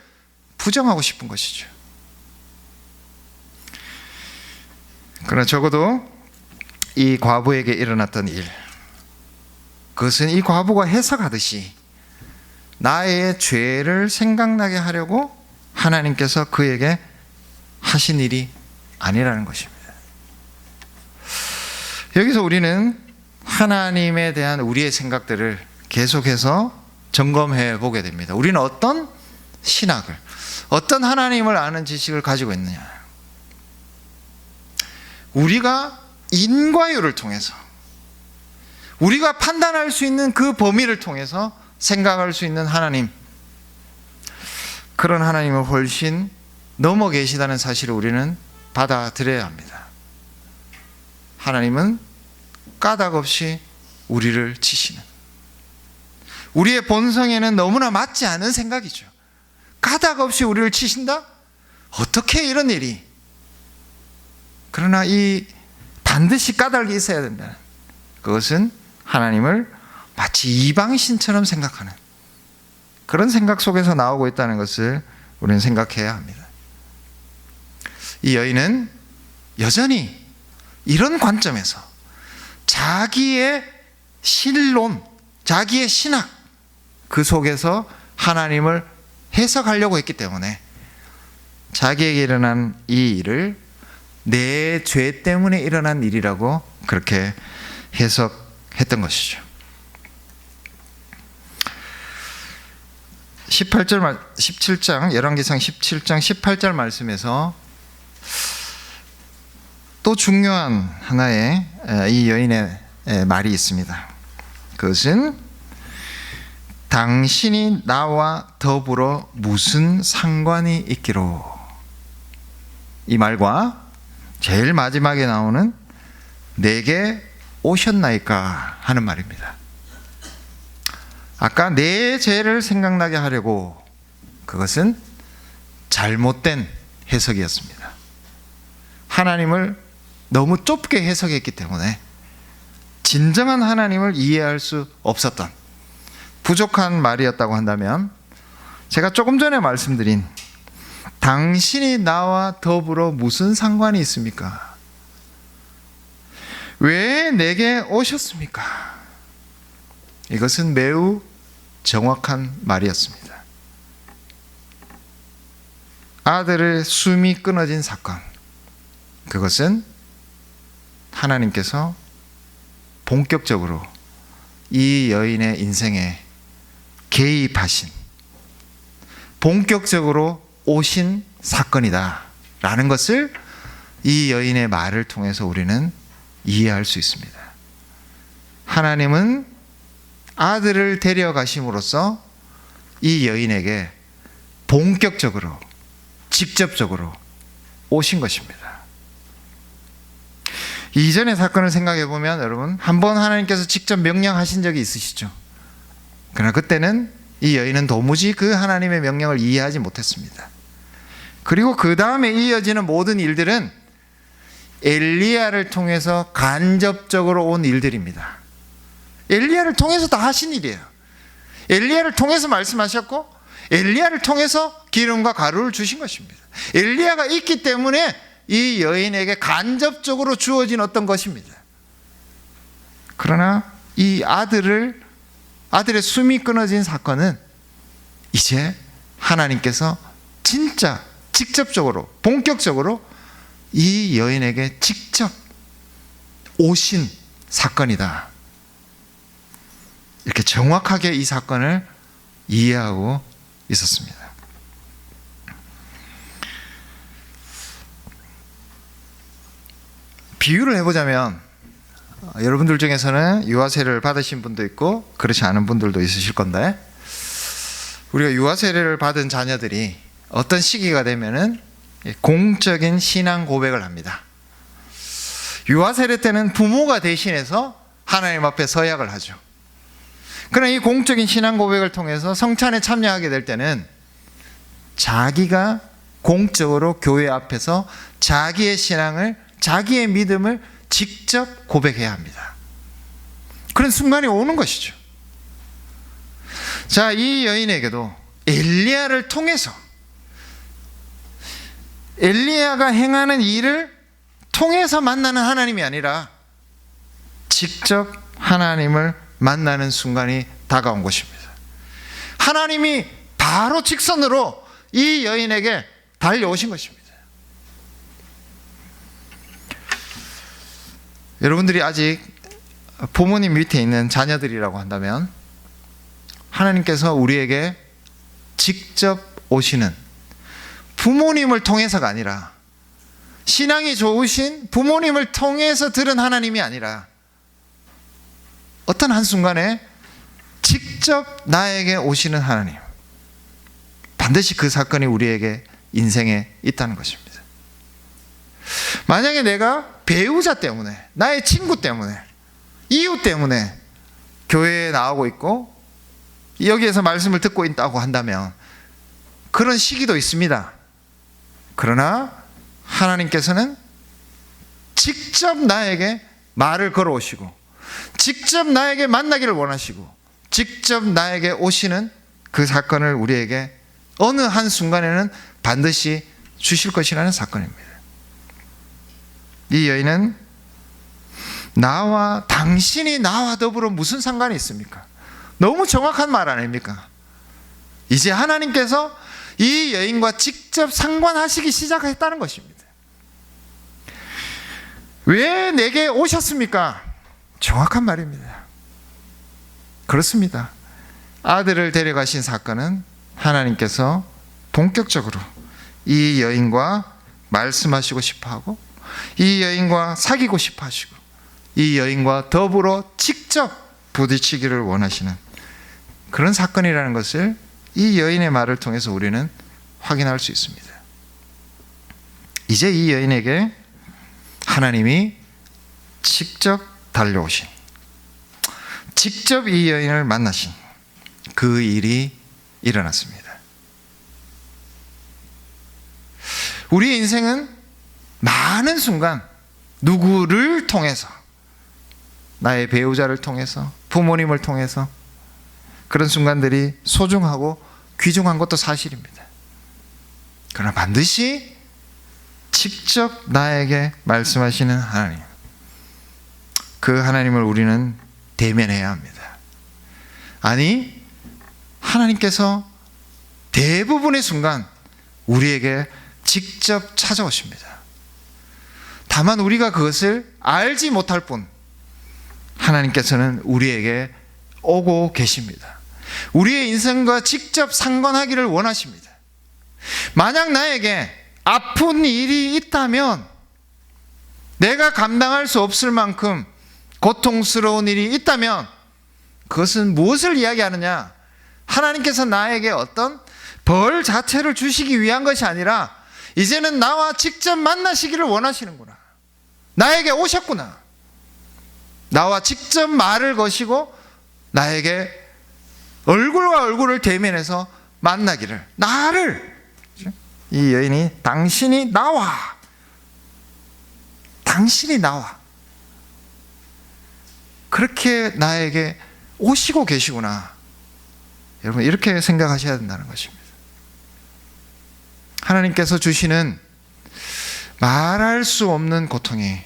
S1: 부정하고 싶은 것이죠. 그러나 적어도 이 과부에게 일어났던 일, 그것은 이 과부가 해석하듯이 나의 죄를 생각나게 하려고 하나님께서 그에게 하신 일이 아니라는 것입니다. 여기서 우리는 하나님에 대한 우리의 생각들을 계속해서 점검해 보게 됩니다. 우리는 어떤 신학을, 어떤 하나님을 아는 지식을 가지고 있느냐. 우리가 인과율을 통해서, 우리가 판단할 수 있는 그 범위를 통해서 생각할 수 있는 하나님, 그런 하나님을 훨씬 넘어 계시다는 사실을 우리는 받아들여야 합니다. 하나님은 까닭 없이 우리를 치시는, 우리의 본성에는 너무나 맞지 않은 생각이죠. 까닭 없이 우리를 치신다? 어떻게 이런 일이? 그러나 이 반드시 까닭이 있어야 된다. 그것은 하나님을 마치 이방신처럼 생각하는 그런 생각 속에서 나오고 있다는 것을 우리는 생각해야 합니다. 이 여인은 여전히 이런 관점에서 자기의 신론, 자기의 신학, 그 속에서 하나님을 해석하려고 했기 때문에 자기에게 일어난 이 일을 내 죄 때문에 일어난 일이라고 그렇게 해석했던 것이죠. 17장, 열왕기상 17장 18절 말씀에서 또 중요한 하나의 이 여인의 말이 있습니다. 그것은 당신이 나와 더불어 무슨 상관이 있기로, 이 말과 제일 마지막에 나오는 내게 오셨나이까 하는 말입니다. 아까 내 죄를 생각나게 하려고 그것은 잘못된 해석이었습니다. 하나님을 너무 좁게 해석했기 때문에 진정한 하나님을 이해할 수 없었던 부족한 말이었다고 한다면, 제가 조금 전에 말씀드린 당신이 나와 더불어 무슨 상관이 있습니까? 왜 내게 오셨습니까? 이것은 매우 정확한 말이었습니다. 아들의 숨이 끊어진 사건, 그것은 하나님께서 본격적으로 이 여인의 인생에 개입하신, 본격적으로 오신 사건이다 라는 것을 이 여인의 말을 통해서 우리는 이해할 수 있습니다. 하나님은 아들을 데려가심으로써 이 여인에게 본격적으로, 직접적으로 오신 것입니다. 이전의 사건을 생각해 보면 여러분, 한번 하나님께서 직접 명령하신 적이 있으시죠. 그러나 그때는 이 여인은 도무지 그 하나님의 명령을 이해하지 못했습니다. 그리고 그 다음에 이어지는 모든 일들은 엘리야를 통해서 간접적으로 온 일들입니다. 엘리야를 통해서 다 하신 일이에요. 엘리야를 통해서 말씀하셨고, 엘리야를 통해서 기름과 가루를 주신 것입니다. 엘리야가 있기 때문에 이 여인에게 간접적으로 주어진 어떤 것입니다. 그러나 이 아들의 숨이 끊어진 사건은 이제 하나님께서 진짜 직접적으로, 본격적으로 이 여인에게 직접 오신 사건이다. 이렇게 정확하게 이 사건을 이해하고 있었습니다. 비유를 해보자면, 여러분들 중에서는 유아 세례를 받으신 분도 있고 그렇지 않은 분들도 있으실 건데, 우리가 유아 세례를 받은 자녀들이 어떤 시기가 되면은 공적인 신앙 고백을 합니다. 유아 세례 때는 부모가 대신해서 하나님 앞에 서약을 하죠. 그러나 이 공적인 신앙 고백을 통해서 성찬에 참여하게 될 때는 자기가 공적으로 교회 앞에서 자기의 신앙을, 자기의 믿음을 직접 고백해야 합니다. 그런 순간이 오는 것이죠. 자, 이 여인에게도 엘리야를 통해서, 엘리야가 행하는 일을 통해서 만나는 하나님이 아니라 직접 하나님을 만나는 순간이 다가온 것입니다. 하나님이 바로 직선으로 이 여인에게 달려오신 것입니다. 여러분들이 아직 부모님 밑에 있는 자녀들이라고 한다면, 하나님께서 우리에게 직접 오시는, 부모님을 통해서가 아니라, 신앙이 좋으신 부모님을 통해서 들은 하나님이 아니라 어떤 한순간에 직접 나에게 오시는 하나님, 반드시 그 사건이 우리에게 인생에 있다는 것입니다. 만약에 내가 배우자 때문에, 나의 친구 때문에, 이웃 때문에 교회에 나오고 있고 여기에서 말씀을 듣고 있다고 한다면 그런 시기도 있습니다. 그러나 하나님께서는 직접 나에게 말을 걸어오시고, 직접 나에게 만나기를 원하시고, 직접 나에게 오시는 그 사건을 우리에게 어느 한순간에는 반드시 주실 것이라는 사건입니다. 이 여인은 당신이 나와 더불어 무슨 상관이 있습니까? 너무 정확한 말 아닙니까? 이제 하나님께서 이 여인과 직접 상관하시기 시작했다는 것입니다. 왜 내게 오셨습니까? 정확한 말입니다. 그렇습니다. 아들을 데려가신 사건은 하나님께서 본격적으로 이 여인과 말씀하시고 싶어하고, 이 여인과 사귀고 싶어 하시고, 이 여인과 더불어 직접 부딪히기를 원하시는 그런 사건이라는 것을 이 여인의 말을 통해서 우리는 확인할 수 있습니다. 이제 이 여인에게 하나님이 직접 달려오신, 직접 이 여인을 만나신 그 일이 일어났습니다. 우리의 인생은 많은 순간 누구를 통해서, 나의 배우자를 통해서, 부모님을 통해서 그런 순간들이 소중하고 귀중한 것도 사실입니다. 그러나 반드시 직접 나에게 말씀하시는 하나님, 그 하나님을 우리는 대면해야 합니다. 아니, 하나님께서 대부분의 순간 우리에게 직접 찾아오십니다. 다만 우리가 그것을 알지 못할 뿐, 하나님께서는 우리에게 오고 계십니다. 우리의 인생과 직접 상관하기를 원하십니다. 만약 나에게 아픈 일이 있다면, 내가 감당할 수 없을 만큼 고통스러운 일이 있다면, 그것은 무엇을 이야기하느냐? 하나님께서 나에게 어떤 벌 자체를 주시기 위한 것이 아니라 이제는 나와 직접 만나시기를 원하시는구나, 나에게 오셨구나, 나와 직접 말을 거시고 나에게 얼굴과 얼굴을 대면해서 만나기를, 나를, 이 여인이 당신이 나와, 그렇게 나에게 오시고 계시구나. 여러분, 이렇게 생각하셔야 된다는 것입니다. 하나님께서 주시는 말할 수 없는 고통이,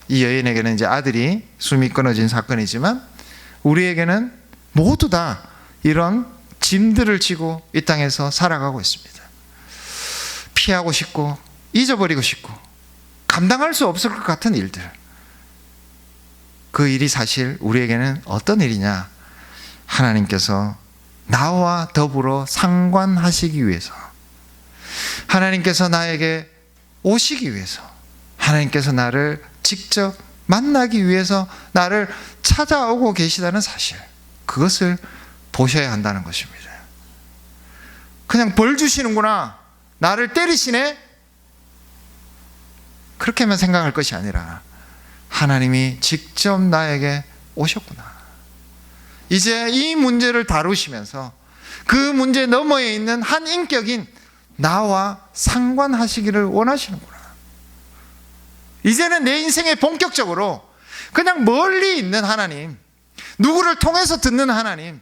S1: 이 여인에게는 이제 아들이 숨이 끊어진 사건이지만 우리에게는 모두 다 이런 짐들을 지고 이 땅에서 살아가고 있습니다. 피하고 싶고 잊어버리고 싶고 감당할 수 없을 것 같은 일들, 그 일이 사실 우리에게는 어떤 일이냐? 하나님께서 나와 더불어 상관하시기 위해서, 하나님께서 나에게 오시기 위해서, 하나님께서 나를 직접 만나기 위해서 나를 찾아오고 계시다는 사실, 그것을 보셔야 한다는 것입니다. 그냥 벌 주시는구나, 나를 때리시네, 그렇게만 생각할 것이 아니라 하나님이 직접 나에게 오셨구나. 이제 이 문제를 다루시면서 그 문제 너머에 있는 한 인격인 나와 상관하시기를 원하시는구나. 이제는 내 인생에 본격적으로 그냥 멀리 있는 하나님, 누구를 통해서 듣는 하나님,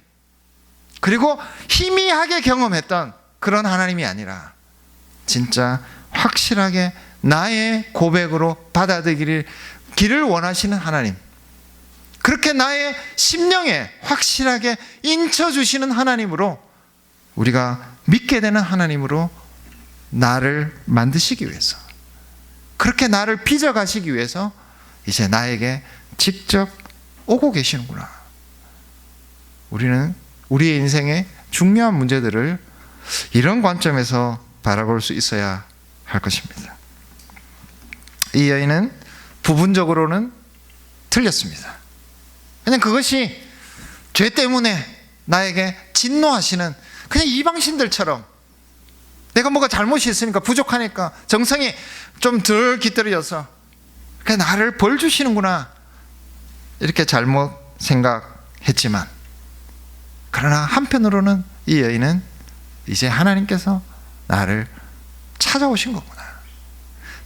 S1: 그리고 희미하게 경험했던 그런 하나님이 아니라 진짜 확실하게 나의 고백으로 받아들이기를 원하시는 하나님, 그렇게 나의 심령에 확실하게 인쳐주시는 하나님으로, 우리가 믿게 되는 하나님으로 나를 만드시기 위해서, 그렇게 나를 빚어가시기 위해서 이제 나에게 직접 오고 계시는구나. 우리는 우리의 인생의 중요한 문제들을 이런 관점에서 바라볼 수 있어야 할 것입니다. 이 여인은 부분적으로는 틀렸습니다. 그냥 그것이 죄 때문에 나에게 진노하시는 그냥 이방신들처럼, 내가 뭐가 잘못이 있으니까, 부족하니까, 정성이 좀 덜 깃들여져서 그냥 나를 벌 주시는구나, 이렇게 잘못 생각했지만, 그러나 한편으로는 이 여인은 이제 하나님께서 나를 찾아오신 거구나,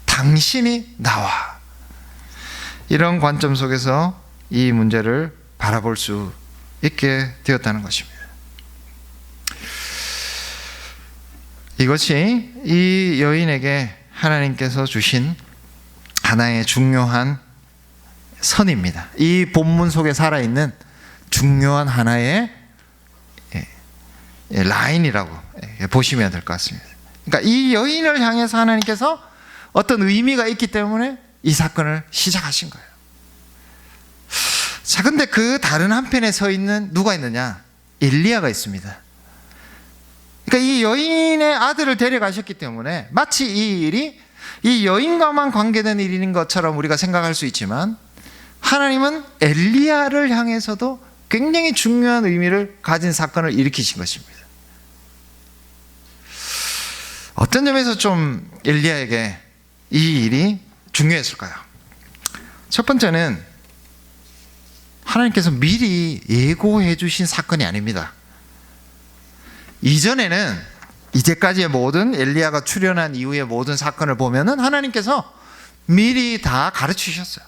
S1: 당신이 나와, 이런 관점 속에서 이 문제를 바라볼 수 있게 되었다는 것입니다. 이것이 이 여인에게 하나님께서 주신 하나의 중요한 선입니다. 이 본문 속에 살아있는 중요한 하나의 라인이라고 보시면 될 것 같습니다. 그러니까 이 여인을 향해서 하나님께서 어떤 의미가 있기 때문에 이 사건을 시작하신 거예요. 자, 근데 그 다른 한편에 서 있는 누가 있느냐? 엘리야가 있습니다. 그러니까 이 여인의 아들을 데려가셨기 때문에 마치 이 일이 이 여인과만 관계된 일인 것처럼 우리가 생각할 수 있지만, 하나님은 엘리야를 향해서도 굉장히 중요한 의미를 가진 사건을 일으키신 것입니다. 어떤 점에서 좀 엘리야에게 이 일이 중요했을까요? 첫 번째는 하나님께서 미리 예고해 주신 사건이 아닙니다. 이전에는 이제까지의 모든 엘리야가 출현한 이후의 모든 사건을 보면은 하나님께서 미리 다 가르치셨어요.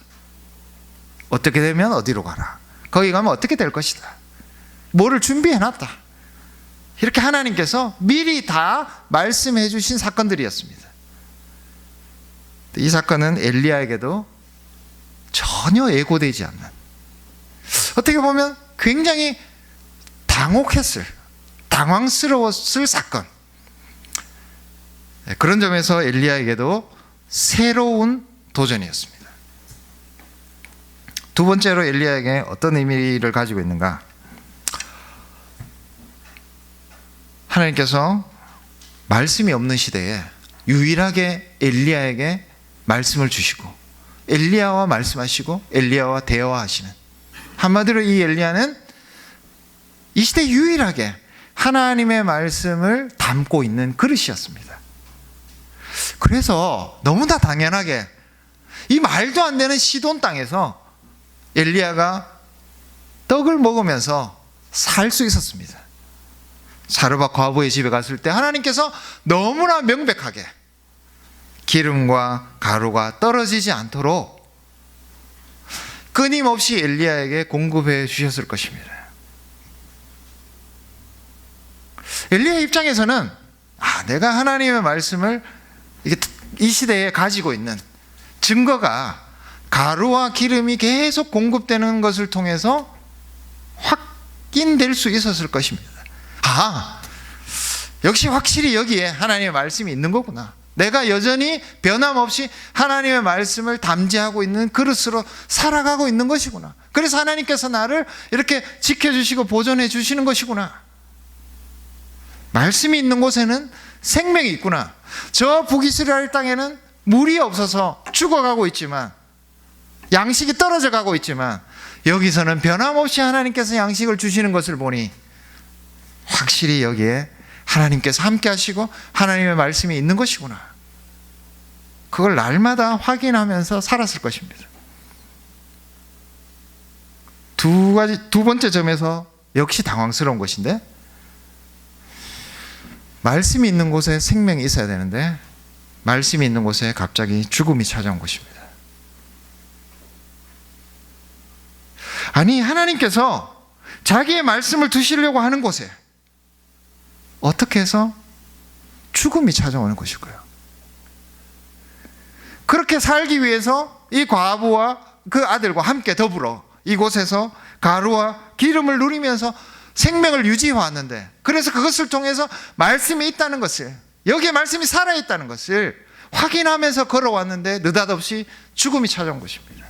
S1: 어떻게 되면 어디로 가라. 거기 가면 어떻게 될 것이다. 뭐를 준비해놨다. 이렇게 하나님께서 미리 다 말씀해 주신 사건들이었습니다. 이 사건은 엘리야에게도 전혀 예고되지 않는, 어떻게 보면 굉장히 당황스러웠을 사건. 그런 점에서 엘리야에게도 새로운 도전이었습니다. 두 번째로 엘리야에게 어떤 의미를 가지고 있는가? 하나님께서 말씀이 없는 시대에 유일하게 엘리야에게 말씀을 주시고 엘리야와 말씀하시고 엘리야와 대화하시는, 한마디로 이 엘리야는 이 시대 유일하게 하나님의 말씀을 담고 있는 그릇이었습니다. 그래서 너무나 당연하게 이 말도 안 되는 시돈 땅에서 엘리야가 떡을 먹으면서 살 수 있었습니다. 사르밧 과부의 집에 갔을 때 하나님께서 너무나 명백하게 기름과 가루가 떨어지지 않도록 끊임없이 엘리야에게 공급해 주셨을 것입니다. 엘리야 입장에서는 내가 하나님의 말씀을 이 시대에 가지고 있는 증거가 가루와 기름이 계속 공급되는 것을 통해서 확인될 수 있었을 것입니다. 역시 확실히 여기에 하나님의 말씀이 있는 거구나. 내가 여전히 변함없이 하나님의 말씀을 담지하고 있는 그릇으로 살아가고 있는 것이구나. 그래서 하나님께서 나를 이렇게 지켜주시고 보존해 주시는 것이구나. 말씀이 있는 곳에는 생명이 있구나. 저 북이스라엘 땅에는 물이 없어서 죽어가고 있지만, 양식이 떨어져 가고 있지만, 여기서는 변함없이 하나님께서 양식을 주시는 것을 보니 확실히 여기에 하나님께서 함께 하시고 하나님의 말씀이 있는 것이구나. 그걸 날마다 확인하면서 살았을 것입니다. 두 번째 점에서 역시 당황스러운 것인데, 말씀이 있는 곳에 생명이 있어야 되는데 말씀이 있는 곳에 갑자기 죽음이 찾아온 것입니다. 아니, 하나님께서 자기의 말씀을 두시려고 하는 곳에 어떻게 해서 죽음이 찾아오는 것일까요? 그렇게 살기 위해서 이 과부와 그 아들과 함께 더불어 이곳에서 가루와 기름을 누리면서 생명을 유지해 왔는데, 그래서 그것을 통해서 말씀이 있다는 것을, 여기에 말씀이 살아있다는 것을 확인하면서 걸어왔는데 느닷없이 죽음이 찾아온 것입니다.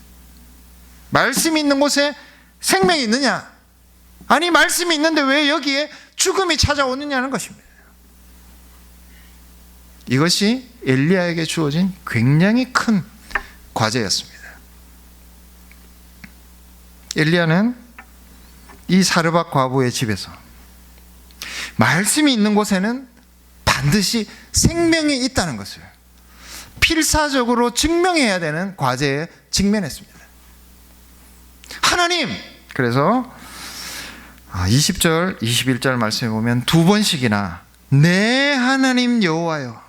S1: 말씀이 있는 곳에 생명이 있느냐? 아니, 말씀이 있는데 왜 여기에 죽음이 찾아오느냐는 것입니다. 이것이 엘리야에게 주어진 굉장히 큰 과제였습니다. 엘리야는 이 사르밧 과부의 집에서 말씀이 있는 곳에는 반드시 생명이 있다는 것을 필사적으로 증명해야 되는 과제에 직면했습니다. 하나님! 그래서 20절, 21절 말씀에 보면 두 번씩이나 내 하나님 여호와여,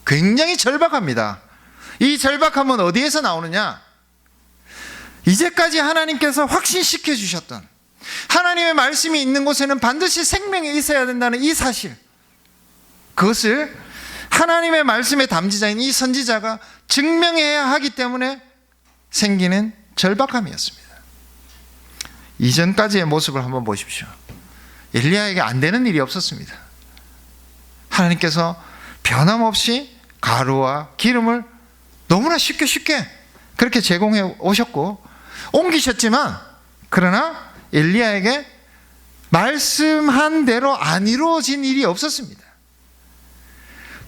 S1: 굉장히 절박합니다. 이 절박함은 어디에서 나오느냐? 이제까지 하나님께서 확신시켜 주셨던 하나님의 말씀이 있는 곳에는 반드시 생명이 있어야 된다는 이 사실, 그것을 하나님의 말씀의 담지자인 이 선지자가 증명해야 하기 때문에 생기는 절박함이었습니다. 이전까지의 모습을 한번 보십시오. 엘리야에게 안 되는 일이 없었습니다. 하나님께서 변함없이 가루와 기름을 너무나 쉽게 그렇게 제공해 오셨고 옮기셨지만, 그러나 엘리야에게 말씀한 대로 안 이루어진 일이 없었습니다.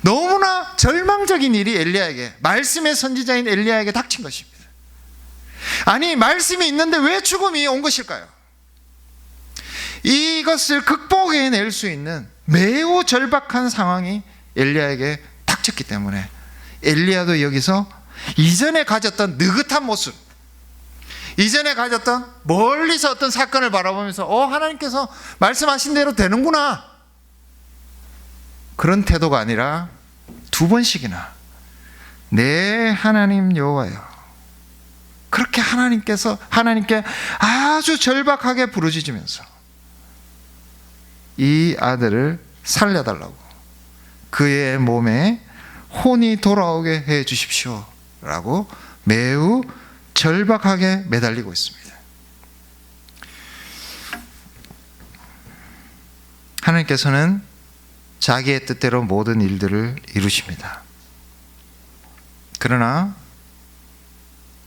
S1: 너무나 절망적인 일이 엘리야에게, 말씀의 선지자인 엘리야에게 닥친 것입니다. 아니, 말씀이 있는데 왜 죽음이 온 것일까요? 이것을 극복해낼 수 있는 매우 절박한 상황이 엘리야에게 닥쳤기 때문에 엘리야도 여기서 이전에 가졌던 느긋한 모습, 이전에 가졌던 멀리서 어떤 사건을 바라보면서 하나님께서 말씀하신 대로 되는구나, 그런 태도가 아니라 2번씩이나 내 하나님 여호와여, 그렇게 하나님께 아주 절박하게 부르짖으면서 이 아들을 살려달라고, 그의 몸에 혼이 돌아오게 해 주십시오 라고 매우 절박하게 매달리고 있습니다. 하나님께서는 자기의 뜻대로 모든 일들을 이루십니다. 그러나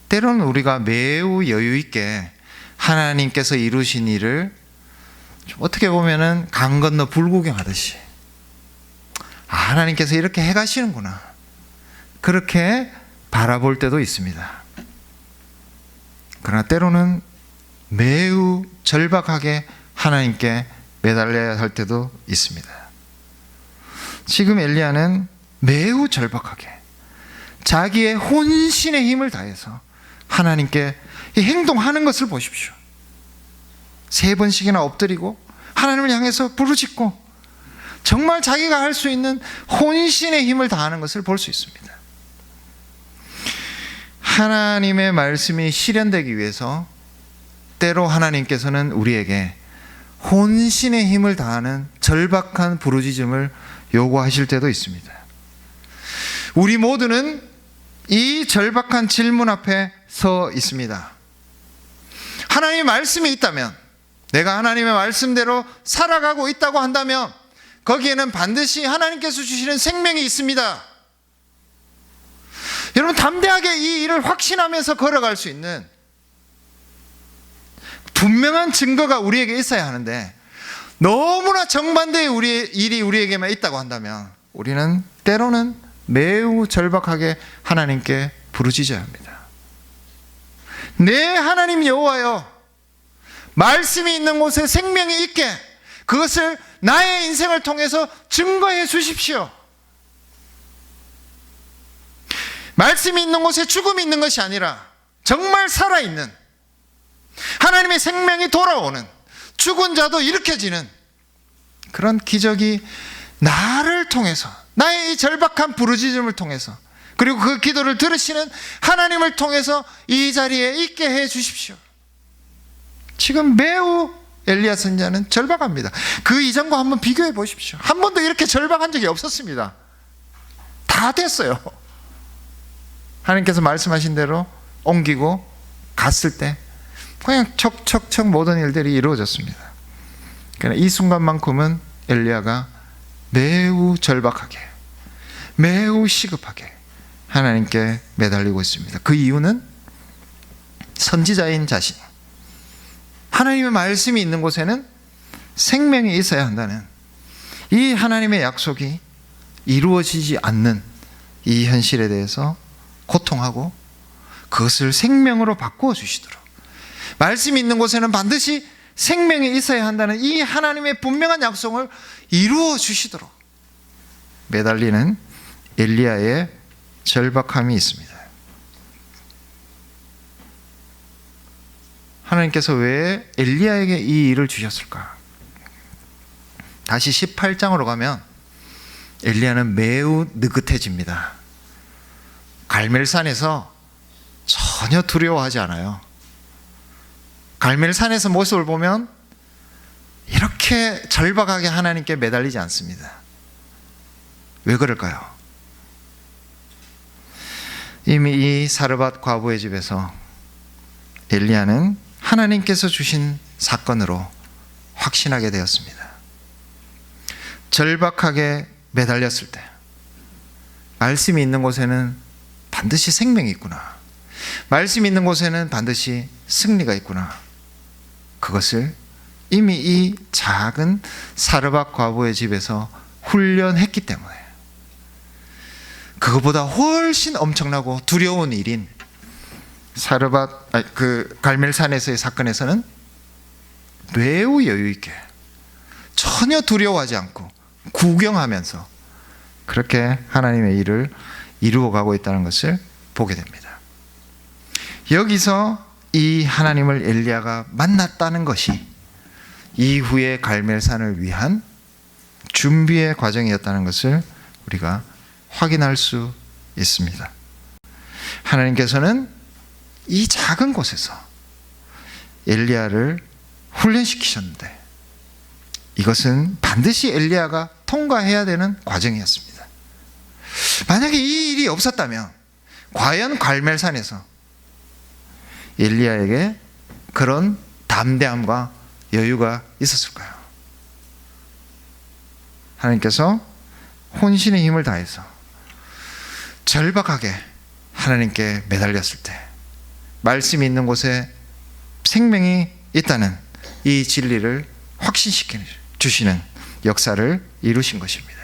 S1: 때로는 우리가 매우 여유 있게 하나님께서 이루신 일을 어떻게 보면은 강 건너 불구경하듯이, 하나님께서 이렇게 해가시는구나, 그렇게 바라볼 때도 있습니다. 그러나 때로는 매우 절박하게 하나님께 매달려야 할 때도 있습니다. 지금 엘리야는 매우 절박하게 자기의 혼신의 힘을 다해서 하나님께 행동하는 것을 보십시오. 3번씩이나 엎드리고 하나님을 향해서 부르짖고 정말 자기가 할 수 있는 혼신의 힘을 다하는 것을 볼 수 있습니다. 하나님의 말씀이 실현되기 위해서 때로 하나님께서는 우리에게 혼신의 힘을 다하는 절박한 부르짖음을 요구하실 때도 있습니다. 우리 모두는 이 절박한 질문 앞에 서 있습니다. 하나님의 말씀이 있다면, 내가 하나님의 말씀대로 살아가고 있다고 한다면 거기에는 반드시 하나님께서 주시는 생명이 있습니다. 여러분, 담대하게 이 일을 확신하면서 걸어갈 수 있는 분명한 증거가 우리에게 있어야 하는데, 너무나 정반대의 일이 우리에게만 있다고 한다면 우리는 때로는 매우 절박하게 하나님께 부르짖어야 합니다. 내 하나님 여호와여, 말씀이 있는 곳에 생명이 있게 그것을 나의 인생을 통해서 증거해 주십시오. 말씀이 있는 곳에 죽음이 있는 것이 아니라 정말 살아있는, 하나님의 생명이 돌아오는, 죽은 자도 일으켜지는 그런 기적이 나를 통해서, 나의 이 절박한 부르짖음을 통해서, 그리고 그 기도를 들으시는 하나님을 통해서 이 자리에 있게 해 주십시오. 지금 매우 엘리야 선지자는 절박합니다. 그 이전과 한번 비교해 보십시오. 한 번도 이렇게 절박한 적이 없었습니다. 다 됐어요. 하나님께서 말씀하신 대로 옮기고 갔을 때 그냥 척척척 모든 일들이 이루어졌습니다. 그러나 이 순간만큼은 엘리야가 매우 절박하게, 매우 시급하게 하나님께 매달리고 있습니다. 그 이유는 선지자인 자신, 하나님의 말씀이 있는 곳에는 생명이 있어야 한다는 이 하나님의 약속이 이루어지지 않는 이 현실에 대해서 고통하고 그것을 생명으로 바꾸어 주시도록, 말씀이 있는 곳에는 반드시 생명이 있어야 한다는 이 하나님의 분명한 약속을 이루어 주시도록 매달리는 엘리야의 절박함이 있습니다. 하나님께서 왜 엘리야에게 이 일을 주셨을까? 다시 18장으로 가면 엘리야는 매우 느긋해집니다. 갈멜산에서 전혀 두려워하지 않아요. 갈멜산에서 모습을 보면 이렇게 절박하게 하나님께 매달리지 않습니다. 왜 그럴까요? 이미 이 사르밧 과부의 집에서 엘리야는 하나님께서 주신 사건으로 확신하게 되었습니다. 절박하게 매달렸을 때 말씀이 있는 곳에는 반드시 생명이 있구나, 말씀이 있는 곳에는 반드시 승리가 있구나, 그것을 이미 이 작은 사르밧 과부의 집에서 훈련했기 때문에 그것보다 훨씬 엄청나고 두려운 일인 그 갈멜산에서의 사건에서는 매우 여유 있게 전혀 두려워하지 않고 구경하면서 그렇게 하나님의 일을 이루어가고 있다는 것을 보게 됩니다. 여기서 이 하나님을 엘리야가 만났다는 것이 이후에 갈멜산을 위한 준비의 과정이었다는 것을 우리가 확인할 수 있습니다. 하나님께서는 이 작은 곳에서 엘리야를 훈련시키셨는데 이것은 반드시 엘리야가 통과해야 되는 과정이었습니다. 만약에 이 일이 없었다면 과연 갈멜산에서 엘리야에게 그런 담대함과 여유가 있었을까요? 하나님께서 혼신의 힘을 다해서 절박하게 하나님께 매달렸을 때 말씀이 있는 곳에 생명이 있다는 이 진리를 확신시켜 주시는 역사를 이루신 것입니다.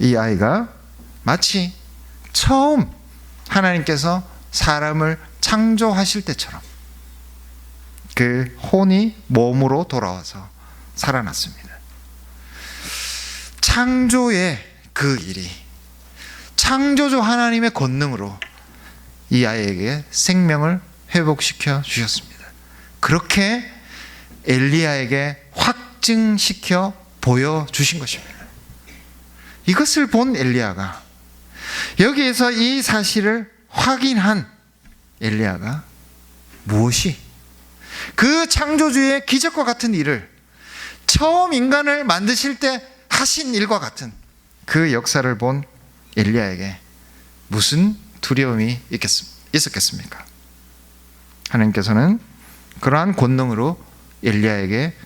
S1: 이 아이가 마치 처음 하나님께서 사람을 창조하실 때처럼 그 혼이 몸으로 돌아와서 살아났습니다. 창조의 그 일이 창조주 하나님의 권능으로 이 아이에게 생명을 회복시켜 주셨습니다. 그렇게 엘리야에게 확증시켜 보여주신 것입니다. 이것을 본 엘리야가 여기에서 이 사실을 확인한 엘리야가 무엇이 그 창조주의 기적과 같은 일을 처음 인간을 만드실 때 하신 일과 같은 그 역사를 본 엘리야에게 무슨 두려움이 있었겠습니까? 하나님께서는 그러한 권능으로 엘리야에게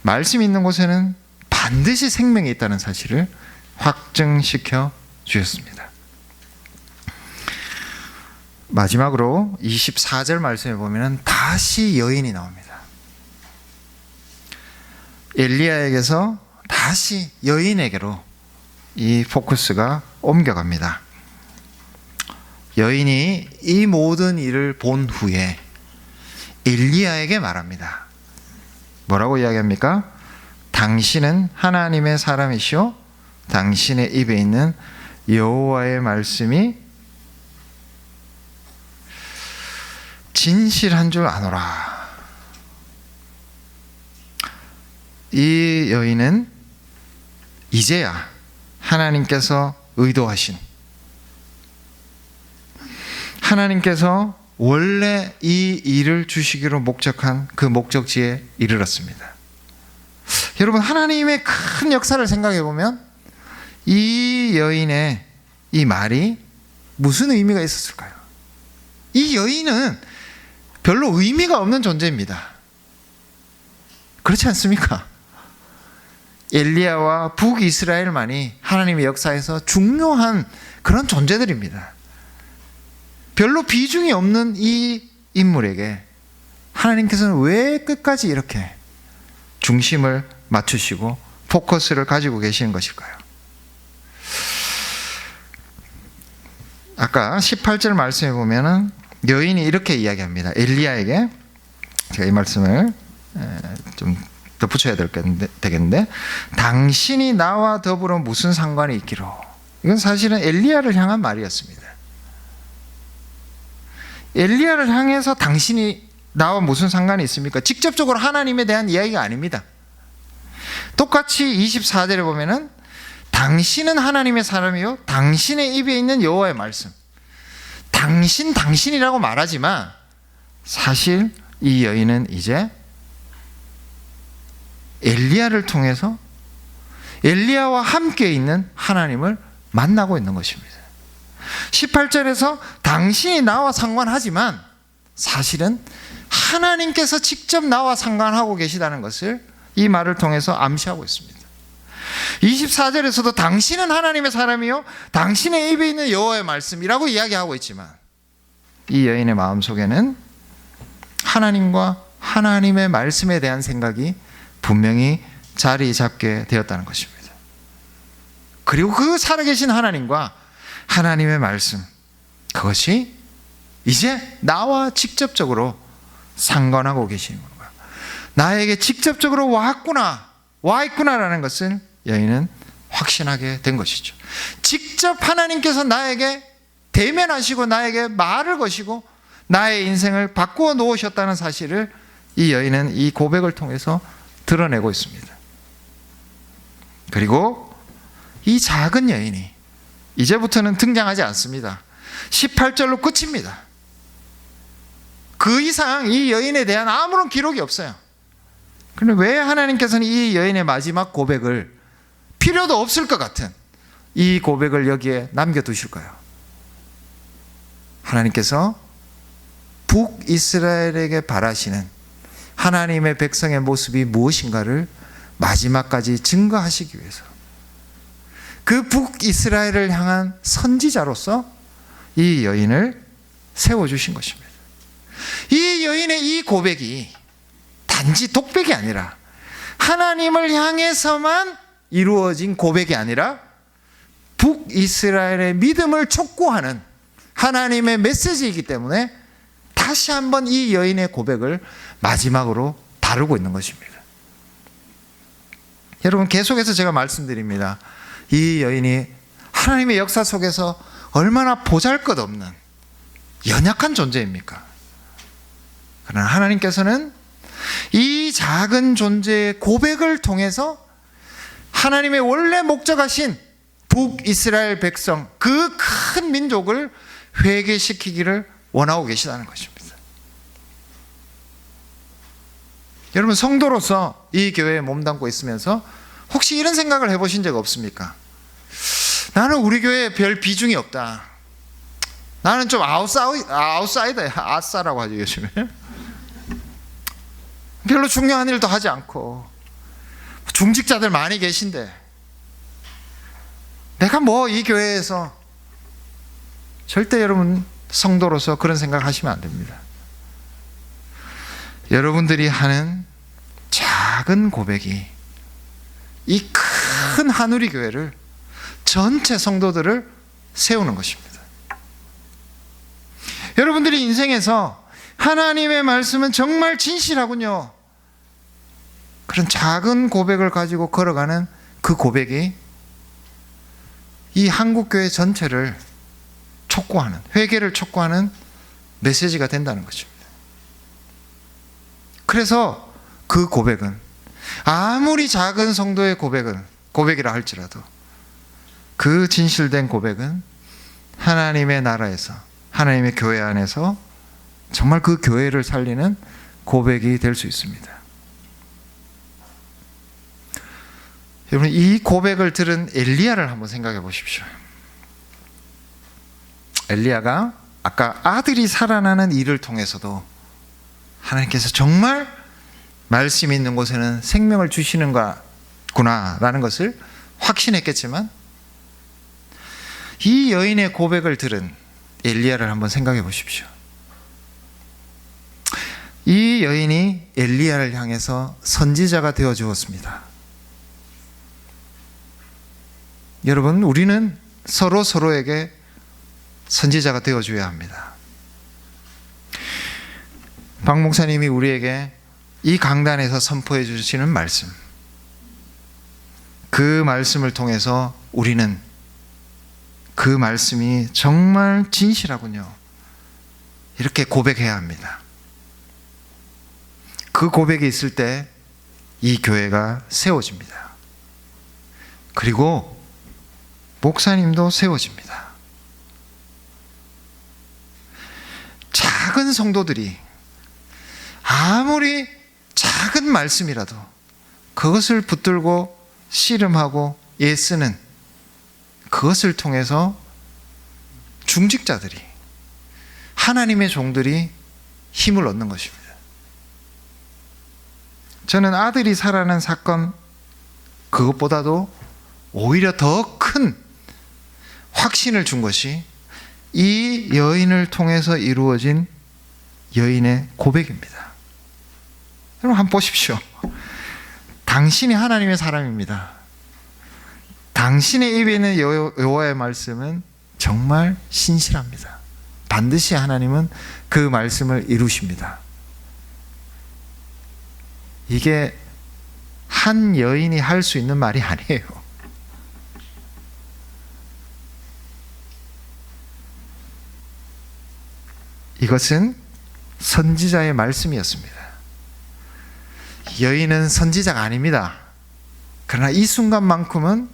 S1: 말씀이 있는 곳에는 반드시 생명이 있다는 사실을 확증시켜 주셨습니다. 마지막으로 24절 말씀에 보면 다시 여인이 나옵니다. 엘리야에게서 다시 여인에게로 이 포커스가 옮겨갑니다. 여인이 이 모든 일을 본 후에 엘리야에게 말합니다. 뭐라고 이야기합니까? 당신은 하나님의 사람이시오 당신의 입에 있는 여호와의 말씀이 진실한 줄 아노라. 이 여인은 이제야 하나님께서 의도하신, 하나님께서 원래 이 일을 주시기로 목적한 그 목적지에 이르렀습니다. 여러분, 하나님의 큰 역사를 생각해 보면 이 여인의 이 말이 무슨 의미가 있었을까요? 이 여인은 별로 의미가 없는 존재입니다. 그렇지 않습니까? 엘리야와 북이스라엘만이 하나님의 역사에서 중요한 그런 존재들입니다. 별로 비중이 없는 이 인물에게 하나님께서는 왜 끝까지 이렇게 중심을 맞추시고 포커스를 가지고 계시는 것일까요? 아까 18절 말씀에 보면은 여인이 이렇게 이야기합니다. 엘리야에게, 제가 이 말씀을 좀 덧붙여야 되겠는데, 당신이 나와 더불어 무슨 상관이 있기로. 이건 사실은 엘리야를 향한 말이었습니다. 엘리야를 향해서 당신이 나와 무슨 상관이 있습니까? 직접적으로 하나님에 대한 이야기가 아닙니다. 똑같이 24절에 보면은 당신은 하나님의 사람이요 당신의 입에 있는 여호와의 말씀. 당신이라고 말하지만 사실 이 여인은 이제 엘리야를 통해서 엘리야와 함께 있는 하나님을 만나고 있는 것입니다. 18절에서 당신이 나와 상관하지만 사실은 하나님께서 직접 나와 상관하고 계시다는 것을 이 말을 통해서 암시하고 있습니다. 24절에서도 당신은 하나님의 사람이요 당신의 입에 있는 여호와의 말씀이라고 이야기하고 있지만 이 여인의 마음속에는 하나님과 하나님의 말씀에 대한 생각이 분명히 자리 잡게 되었다는 것입니다. 그리고 그 살아계신 하나님과 하나님의 말씀, 그것이 이제 나와 직접적으로 상관하고 계시는 거예요. 나에게 직접적으로 와 있구나라는 것을 여인은 확신하게 된 것이죠. 직접 하나님께서 나에게 대면하시고 나에게 말을 거시고 나의 인생을 바꾸어 놓으셨다는 사실을 이 여인은 이 고백을 통해서 드러내고 있습니다. 그리고 이 작은 여인이 이제부터는 등장하지 않습니다. 18절로 끝입니다. 그 이상 이 여인에 대한 아무런 기록이 없어요. 그런데 왜 하나님께서는 이 여인의 마지막 고백을, 필요도 없을 것 같은 이 고백을 여기에 남겨두실까요? 하나님께서 북이스라엘에게 바라시는 하나님의 백성의 모습이 무엇인가를 마지막까지 증거하시기 위해서 그 북이스라엘을 향한 선지자로서 이 여인을 세워주신 것입니다. 이 여인의 이 고백이 단지 독백이 아니라 하나님을 향해서만 이루어진 고백이 아니라 북이스라엘의 믿음을 촉구하는 하나님의 메시지이기 때문에 다시 한번 이 여인의 고백을 마지막으로 다루고 있는 것입니다. 여러분, 계속해서 제가 말씀드립니다. 이 여인이 하나님의 역사 속에서 얼마나 보잘것없는 연약한 존재입니까? 그러나 하나님께서는 이 작은 존재의 고백을 통해서 하나님의 원래 목적하신 북이스라엘 백성, 그 큰 민족을 회개시키기를 원하고 계시다는 것입니다. 여러분, 성도로서 이 교회에 몸담고 있으면서 혹시 이런 생각을 해보신 적 없습니까? 나는 우리 교회에 별 비중이 없다. 나는 좀 아웃사이더야. 아싸라고 하죠, 요즘에. 별로 중요한 일도 하지 않고 중직자들 많이 계신데 내가 뭐 이 교회에서, 절대 여러분 성도로서 그런 생각하시면 안 됩니다. 여러분들이 하는 작은 고백이 이 큰 한우리 교회를, 전체 성도들을 세우는 것입니다. 여러분들이 인생에서 하나님의 말씀은 정말 진실하군요, 그런 작은 고백을 가지고 걸어가는 그 고백이 이 한국교회 전체를 촉구하는, 회개를 촉구하는 메시지가 된다는 것입니다. 그래서 그 고백은 아무리 작은 성도의 고백이라 할지라도 그 진실된 고백은 하나님의 나라에서, 하나님의 교회 안에서 정말 그 교회를 살리는 고백이 될 수 있습니다. 여러분, 이 고백을 들은 엘리야를 한번 생각해 보십시오. 엘리야가 아까 아들이 살아나는 일을 통해서도 하나님께서 정말 말씀 있는 곳에는 생명을 주시는구나라는 것을 확신했겠지만, 이 여인의 고백을 들은 엘리야를 한번 생각해 보십시오. 이 여인이 엘리야를 향해서 선지자가 되어 주었습니다. 여러분, 우리는 서로에게 선지자가 되어줘야 합니다. 박 목사님이 우리에게 이 강단에서 선포해 주시는 말씀, 그 말씀을 통해서 우리는 그 말씀이 정말 진실하군요, 이렇게 고백해야 합니다. 그 고백이 있을 때 이 교회가 세워집니다. 그리고 목사님도 세워집니다. 작은 성도들이 아무리 작은 말씀이라도 그것을 붙들고 씨름하고 애쓰는, 그것을 통해서 중직자들이, 하나님의 종들이 힘을 얻는 것입니다. 저는 아들이 살아난 사건, 그것보다도 오히려 더 큰 확신을 준 것이 이 여인을 통해서 이루어진 여인의 고백입니다. 여러분, 한번 보십시오. 당신이 하나님의 사람입니다. 당신의 입에 있는 여호와의 말씀은 정말 신실합니다. 반드시 하나님은 그 말씀을 이루십니다. 이게 한 여인이 할 수 있는 말이 아니에요. 이것은 선지자의 말씀이었습니다. 여인은 선지자가 아닙니다. 그러나 이 순간만큼은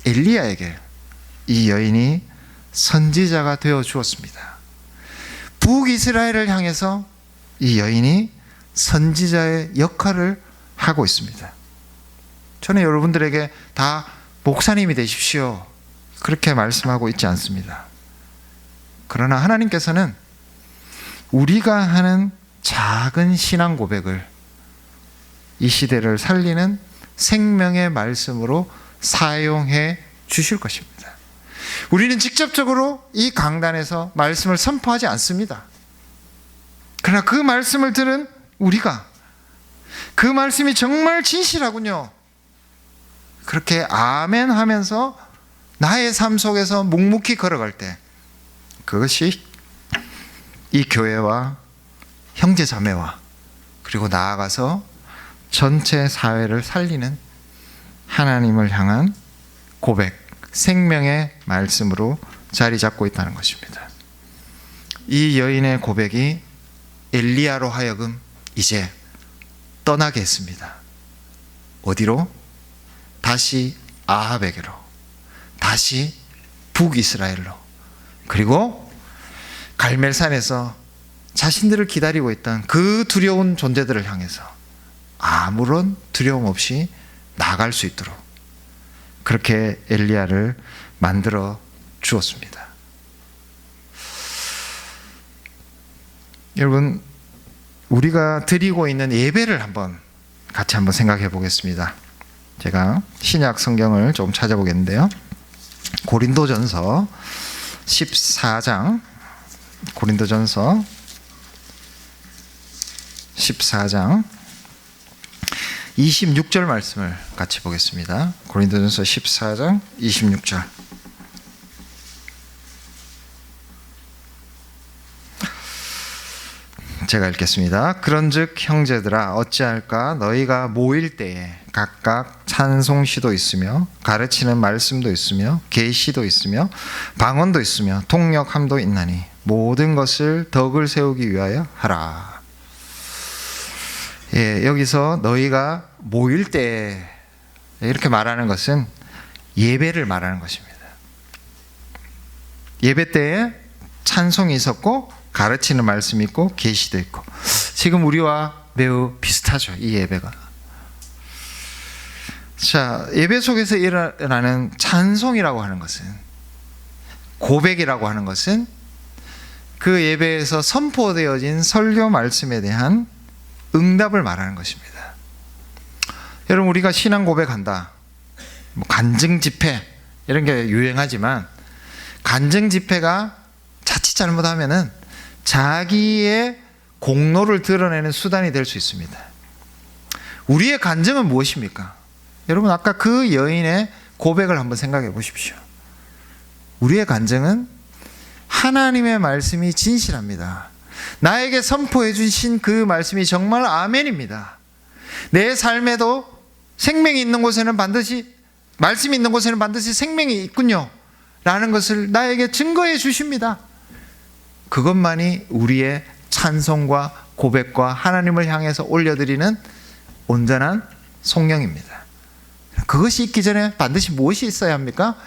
S1: 엘리야에게 이 여인이 선지자가 되어 주었습니다. 북이스라엘을 향해서 이 여인이 선지자의 역할을 하고 있습니다. 저는 여러분들에게 다 목사님이 되십시오 그렇게 말씀하고 있지 않습니다. 그러나 하나님께서는 우리가 하는 작은 신앙 고백을 이 시대를 살리는 생명의 말씀으로 사용해 주실 것입니다. 우리는 직접적으로 이 강단에서 말씀을 선포하지 않습니다. 그러나 그 말씀을 들은 우리가 그 말씀이 정말 진실하군요, 그렇게 아멘 하면서 나의 삶 속에서 묵묵히 걸어갈 때, 그것이 이 교회와 형제 자매와 그리고 나아가서 전체 사회를 살리는 하나님을 향한 고백, 생명의 말씀으로 자리 잡고 있다는 것입니다. 이 여인의 고백이 엘리야로 하여금 이제 떠나게 했습니다. 어디로? 다시 아합에게로, 다시 북이스라엘로, 그리고 갈멜산에서 자신들을 기다리고 있던 그 두려운 존재들을 향해서 아무런 두려움 없이 나갈 수 있도록 그렇게 엘리야를 만들어 주었습니다. 여러분, 우리가 드리고 있는 예배를 같이 한번 생각해 보겠습니다. 제가 신약 성경을 좀 찾아보겠는데요. 고린도전서 14장 26절 말씀을 같이 보겠습니다. 고린도전서 14장 26절. 제가 읽겠습니다. 그런즉 형제들아 어찌할까, 너희가 모일 때에 각각 찬송시도 있으며 가르치는 말씀도 있으며 계시도 있으며 방언도 있으며 통역함도 있나니 모든 것을 덕을 세우기 위하여 하라. 여기서 너희가 모일 때 이렇게 말하는 것은 예배를 말하는 것입니다. 예배 때에 찬송이 있었고 가르치는 말씀이 있고 계시도 있고, 지금 우리와 매우 비슷하죠, 이 예배가. 자, 예배 속에서 일어나는 찬송이라고 하는 것은, 고백이라고 하는 것은 그 예배에서 선포되어진 설교 말씀에 대한 응답을 말하는 것입니다. 여러분, 우리가 신앙 고백한다, 간증 집회 이런 게 유행하지만, 간증 집회가 자칫 잘못하면은 자기의 공로를 드러내는 수단이 될 수 있습니다. 우리의 간증은 무엇입니까? 여러분, 아까 그 여인의 고백을 한번 생각해 보십시오. 우리의 간증은 하나님의 말씀이 진실합니다. 나에게 선포해 주신 그 말씀이 정말 아멘입니다. 내 삶에도 생명이 있는 곳에는 반드시, 말씀이 있는 곳에는 반드시 생명이 있군요 라는 것을 나에게 증거해 주십니다. 그것만이 우리의 찬송과 고백과 하나님을 향해서 올려드리는 온전한 송영입니다. 그것이 있기 전에 반드시 무엇이 있어야 합니까?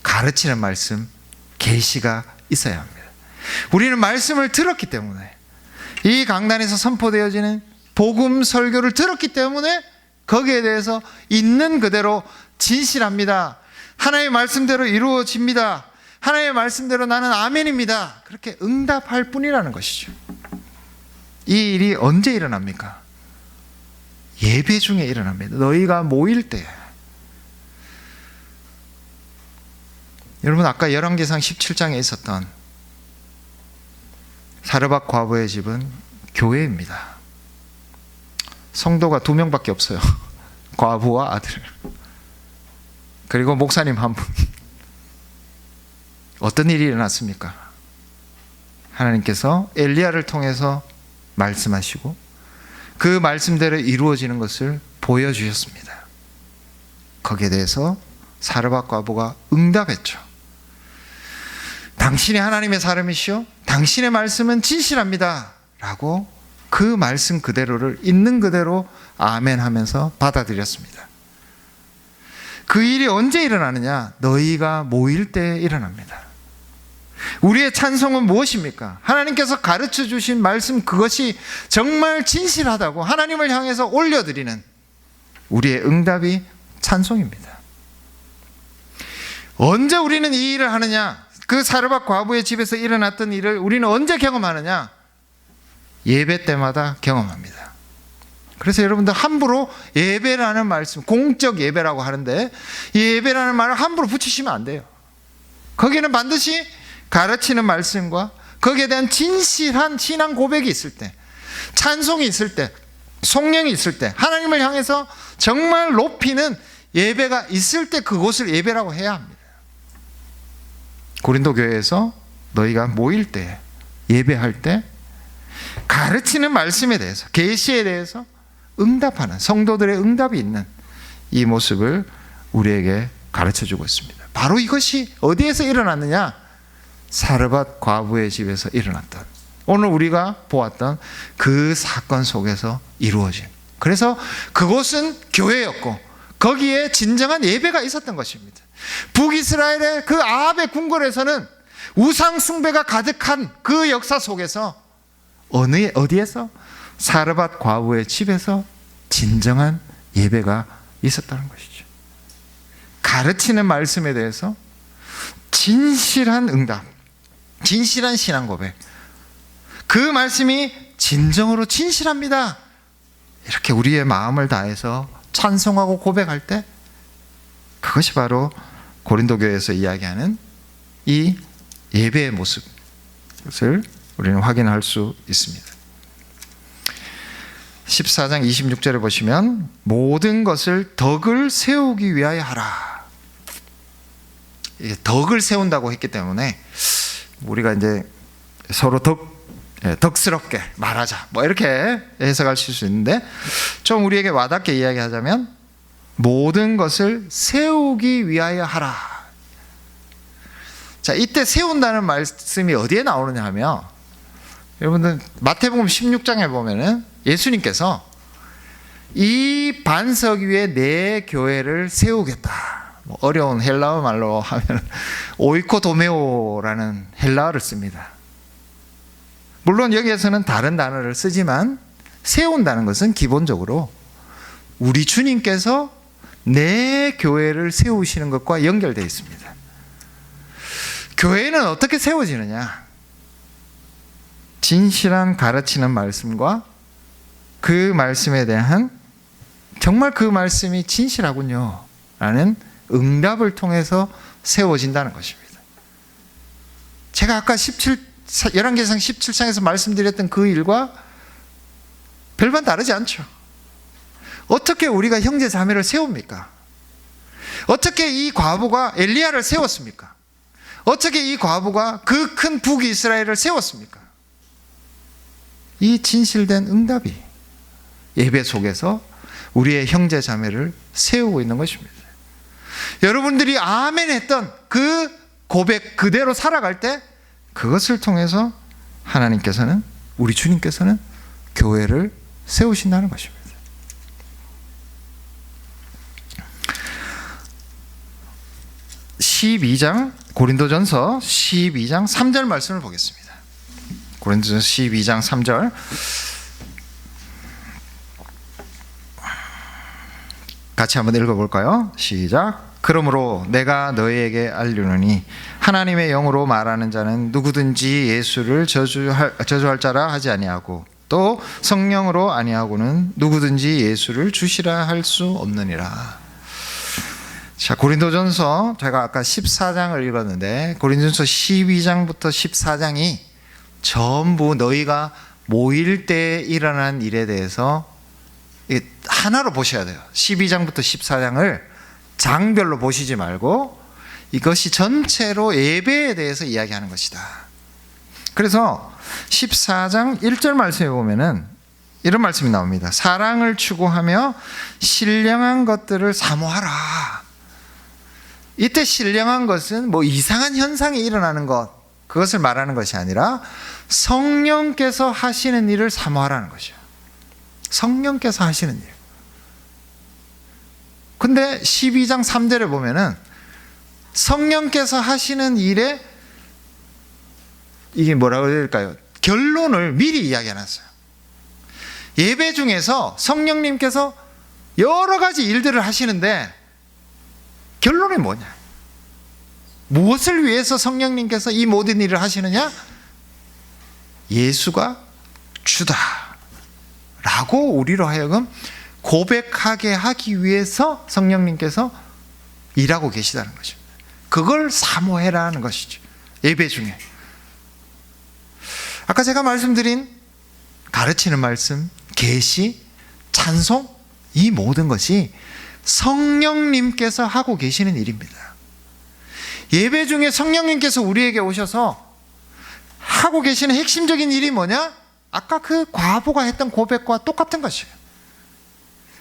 S1: 가르치는 말씀, 계시가 있어야 합니다. 우리는 말씀을 들었기 때문에, 이 강단에서 선포되어지는 복음 설교를 들었기 때문에 거기에 대해서 있는 그대로 진실합니다, 하나님의 말씀대로 이루어집니다, 하나님의 말씀대로 나는 아멘입니다, 그렇게 응답할 뿐이라는 것이죠. 이 일이 언제 일어납니까? 예배 중에 일어납니다. 너희가 모일 때. 여러분, 아까 열왕기상 17장에 있었던 사르밧 과부의 집은 교회입니다. 성도가 2명밖에 없어요. 과부와 아들, 그리고 목사님 한 분. 어떤 일이 일어났습니까? 하나님께서 엘리야를 통해서 말씀하시고 그 말씀대로 이루어지는 것을 보여주셨습니다. 거기에 대해서 사르밧 과부가 응답했죠. 당신이 하나님의 사람이시오, 당신의 말씀은 진실합니다 라고 그 말씀 그대로를 있는 그대로 아멘 하면서 받아들였습니다. 그 일이 언제 일어나느냐? 너희가 모일 때 일어납니다. 우리의 찬송은 무엇입니까? 하나님께서 가르쳐 주신 말씀, 그것이 정말 진실하다고 하나님을 향해서 올려드리는 우리의 응답이 찬송입니다. 언제 우리는 이 일을 하느냐? 그 사르밧 과부의 집에서 일어났던 일을 우리는 언제 경험하느냐? 예배 때마다 경험합니다. 그래서 여러분들 함부로 예배라는 말씀, 공적 예배라고 하는데 이 예배라는 말을 함부로 붙이시면 안 돼요. 거기는 반드시 가르치는 말씀과 거기에 대한 진실한 신앙 고백이 있을 때, 찬송이 있을 때, 성령이 있을 때, 하나님을 향해서 정말 높이는 예배가 있을 때 그곳을 예배라고 해야 합니다. 고린도 교회에서 너희가 모일 때, 예배할 때 가르치는 말씀에 대해서, 계시에 대해서 응답하는, 성도들의 응답이 있는 이 모습을 우리에게 가르쳐주고 있습니다. 바로 이것이 어디에서 일어났느냐? 사르밧 과부의 집에서 일어났던, 오늘 우리가 보았던 그 사건 속에서 이루어진, 그래서 그곳은 교회였고 거기에 진정한 예배가 있었던 것입니다. 북이스라엘의 그 아합의 궁궐에서는 우상 숭배가 가득한 그 역사 속에서 어디에서? 사르밧 과부의 집에서 진정한 예배가 있었다는 것이죠. 가르치는 말씀에 대해서 진실한 응답, 진실한 신앙 고백, 그 말씀이 진정으로 진실합니다, 이렇게 우리의 마음을 다해서 찬송하고 고백할 때 그것이 바로 고린도 교회에서 이야기하는 이 예배의 모습을 우리는 확인할 수 있습니다. 14장 26절에 보시면 모든 것을 덕을 세우기 위하여 하라. 덕을 세운다고 했기 때문에 우리가 이제 서로 덕스럽게 말하자, 뭐 이렇게 해석하실 수 있는데, 좀 우리에게 와닿게 이야기하자면 모든 것을 세우기 위하여 하라. 자, 이때 세운다는 말씀이 어디에 나오느냐 하면, 여러분들 마태복음 16장에 보면은 예수님께서 이 반석 위에 내 교회를 세우겠다, 뭐 어려운 헬라어 말로 하면 오이코도메오라는 헬라어를 씁니다. 물론 여기에서는 다른 단어를 쓰지만 세운다는 것은 기본적으로 우리 주님께서 내 교회를 세우시는 것과 연결되어 있습니다. 교회는 어떻게 세워지느냐? 진실한 가르치는 말씀과 그 말씀에 대한 정말 그 말씀이 진실하군요 라는 응답을 통해서 세워진다는 것입니다. 제가 아까 11계시상 17장에서 말씀드렸던 그 일과 별반 다르지 않죠. 어떻게 우리가 형제 자매를 세웁니까? 어떻게 이 과부가 엘리야를 세웠습니까? 어떻게 이 과부가 그 큰 북이스라엘을 세웠습니까? 이 진실된 응답이 예배 속에서 우리의 형제 자매를 세우고 있는 것입니다. 여러분들이 아멘 했던 그 고백 그대로 살아갈 때 그것을 통해서 하나님께서는, 우리 주님께서는 교회를 세우신다는 것입니다. 고린도전서 12장 3절 말씀을 보겠습니다. 고린도전서 12장 3절, 같이 한번 읽어볼까요? 시작. 그러므로 내가 너희에게 알리노니 하나님의 영으로 말하는 자는 누구든지 예수를 저주할 자라 하지 아니하고 또 성령으로 아니하고는 누구든지 예수를 주시라 할 수 없느니라. 자, 고린도전서 제가 아까 14장을 읽었는데 고린도전서 12장부터 14장이 전부 너희가 모일 때 일어난 일에 대해서 하나로 보셔야 돼요. 12장부터 14장을 장별로 보시지 말고 이것이 전체로 예배에 대해서 이야기하는 것이다. 그래서 14장 1절 말씀에 보면은 이런 말씀이 나옵니다. 사랑을 추구하며 신령한 것들을 사모하라. 이때 신령한 것은 뭐 이상한 현상이 일어나는 것, 그것을 말하는 것이 아니라 성령께서 하시는 일을 사모하라는 것이죠. 성령께서 하시는 일. 근데 12장 3절에 보면은 성령께서 하시는 일에 이게 뭐라고 해야 될까요? 결론을 미리 이야기해놨어요. 예배 중에서 성령님께서 여러 가지 일들을 하시는데 결론이 뭐냐? 무엇을 위해서 성령님께서 이 모든 일을 하시느냐? 예수가 주다 라고 우리로 하여금 고백하게 하기 위해서 성령님께서 일하고 계시다는 것입니다. 그걸 사모해라는 것이죠. 예배 중에. 아까 제가 말씀드린 가르치는 말씀, 계시, 찬송, 이 모든 것이 성령님께서 하고 계시는 일입니다. 예배 중에 성령님께서 우리에게 오셔서 하고 계시는 핵심적인 일이 뭐냐? 아까 그 과부가 했던 고백과 똑같은 것이에요.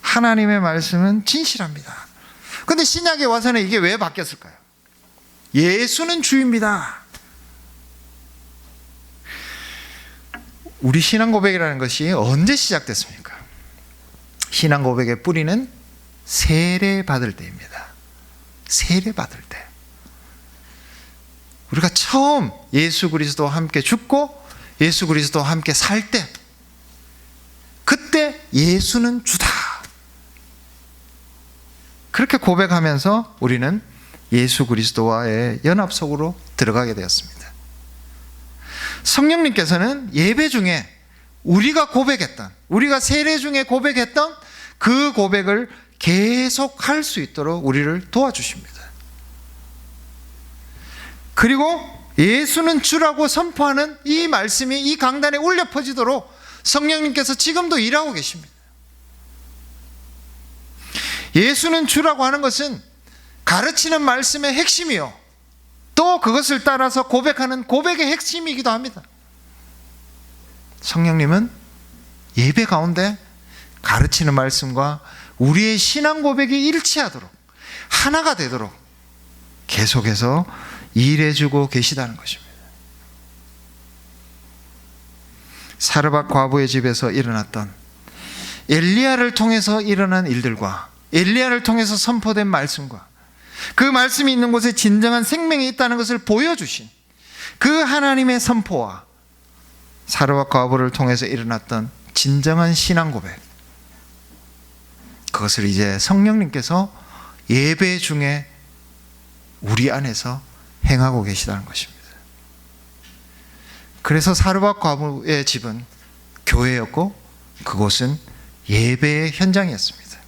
S1: 하나님의 말씀은 진실합니다. 근데 신약에 와서는 이게 왜 바뀌었을까요? 예수는 주입니다. 우리 신앙 고백이라는 것이 언제 시작됐습니까? 신앙 고백의 뿌리는 세례 받을 때입니다. 세례 받을 때. 우리가 처음 예수 그리스도와 함께 죽고 예수 그리스도와 함께 살 때, 그때 예수는 주다. 그렇게 고백하면서 우리는 예수 그리스도와의 연합 속으로 들어가게 되었습니다. 성령님께서는 예배 중에 우리가 고백했던, 우리가 세례 중에 고백했던 그 고백을 계속 할 수 있도록 우리를 도와주십니다. 그리고 예수는 주라고 선포하는 이 말씀이 이 강단에 울려 퍼지도록 성령님께서 지금도 일하고 계십니다. 예수는 주라고 하는 것은 가르치는 말씀의 핵심이요, 또 그것을 따라서 고백하는 고백의 핵심이기도 합니다. 성령님은 예배 가운데 가르치는 말씀과 우리의 신앙 고백이 일치하도록, 하나가 되도록 계속해서 일해주고 계시다는 것입니다. 사르밧 과부의 집에서 일어났던 엘리야를 통해서 일어난 일들과 엘리야를 통해서 선포된 말씀과 그 말씀이 있는 곳에 진정한 생명이 있다는 것을 보여주신 그 하나님의 선포와 사르밧 과부를 통해서 일어났던 진정한 신앙 고백, 그것을 이제 성령님께서 예배 중에 우리 안에서 행하고 계시다는 것입니다. 그래서 사르밧 과부의 집은 교회였고 그곳은 예배의 현장이었습니다.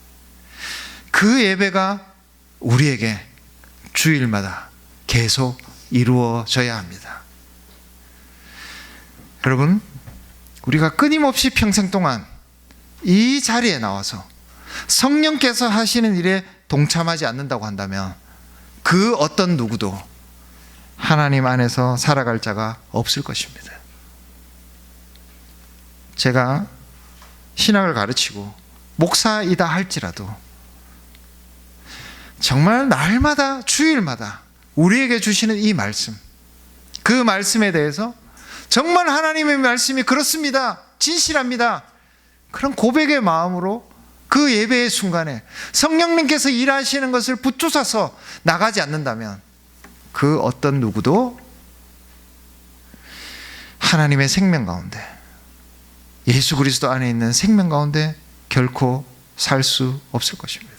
S1: 그 예배가 우리에게 주일마다 계속 이루어져야 합니다. 여러분, 우리가 끊임없이 평생 동안 이 자리에 나와서 성령께서 하시는 일에 동참하지 않는다고 한다면 그 어떤 누구도 하나님 안에서 살아갈 자가 없을 것입니다. 제가 신학을 가르치고 목사이다 할지라도 정말 날마다 주일마다 우리에게 주시는 이 말씀, 그 말씀에 대해서 정말 하나님의 말씀이 그렇습니다, 진실합니다, 그런 고백의 마음으로 그 예배의 순간에 성령님께서 일하시는 것을 붙잡아서 나가지 않는다면 그 어떤 누구도 하나님의 생명 가운데, 예수 그리스도 안에 있는 생명 가운데 결코 살 수 없을 것입니다.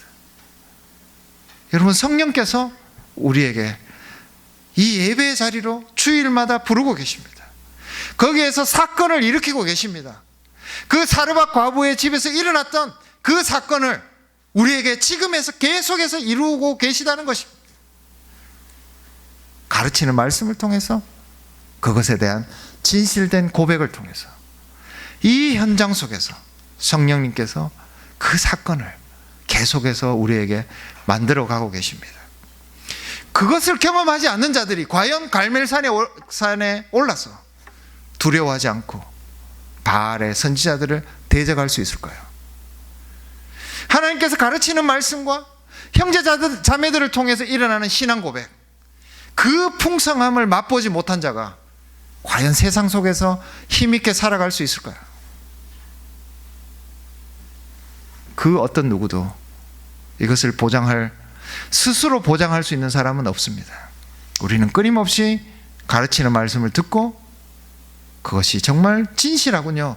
S1: 여러분, 성령께서 우리에게 이 예배의 자리로 주일마다 부르고 계십니다. 거기에서 사건을 일으키고 계십니다. 그 사르밧 과부의 집에서 일어났던 그 사건을 우리에게 지금에서 계속해서 이루고 계시다는 것입니다. 가르치는 말씀을 통해서, 그것에 대한 진실된 고백을 통해서 이 현장 속에서 성령님께서 그 사건을 계속해서 우리에게 만들어 가고 계십니다. 그것을 경험하지 않는 자들이 과연 갈멜산에 올라서 두려워하지 않고 바알의 선지자들을 대적할 수 있을까요? 하나님께서 가르치는 말씀과 형제자들, 자매들을 통해서 일어나는 신앙 고백, 그 풍성함을 맛보지 못한 자가 과연 세상 속에서 힘있게 살아갈 수 있을까요? 그 어떤 누구도 이것을 스스로 보장할 수 있는 사람은 없습니다. 우리는 끊임없이 가르치는 말씀을 듣고 그것이 정말 진실하군요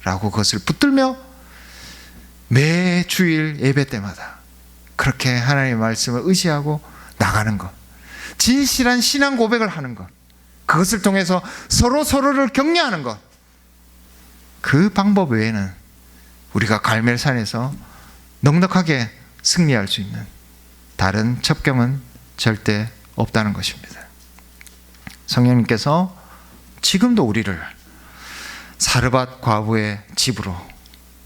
S1: 라고 그것을 붙들며 매 주일 예배 때마다 그렇게 하나님의 말씀을 의지하고 나가는 것, 진실한 신앙 고백을 하는 것, 그것을 통해서 서로를 격려하는 것, 그 방법 외에는 우리가 갈멜산에서 넉넉하게 승리할 수 있는 다른 첩경은 절대 없다는 것입니다. 성령님께서 지금도 우리를 사르밧 과부의 집으로,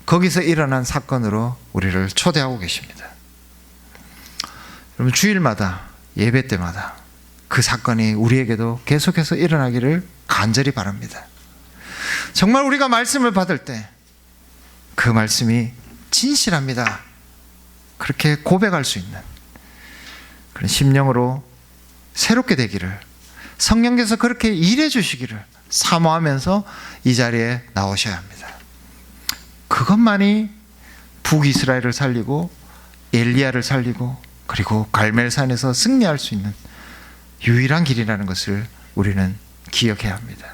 S1: 거기서 일어난 사건으로 우리를 초대하고 계십니다. 여러분, 주일마다 예배 때마다 그 사건이 우리에게도 계속해서 일어나기를 간절히 바랍니다. 정말 우리가 말씀을 받을 때 그 말씀이 진실합니다, 그렇게 고백할 수 있는 그런 심령으로 새롭게 되기를, 성령께서 그렇게 일해 주시기를 사모하면서 이 자리에 나오셔야 합니다. 그것만이 북이스라엘을 살리고 엘리야를 살리고 그리고 갈멜산에서 승리할 수 있는 유일한 길이라는 것을 우리는 기억해야 합니다.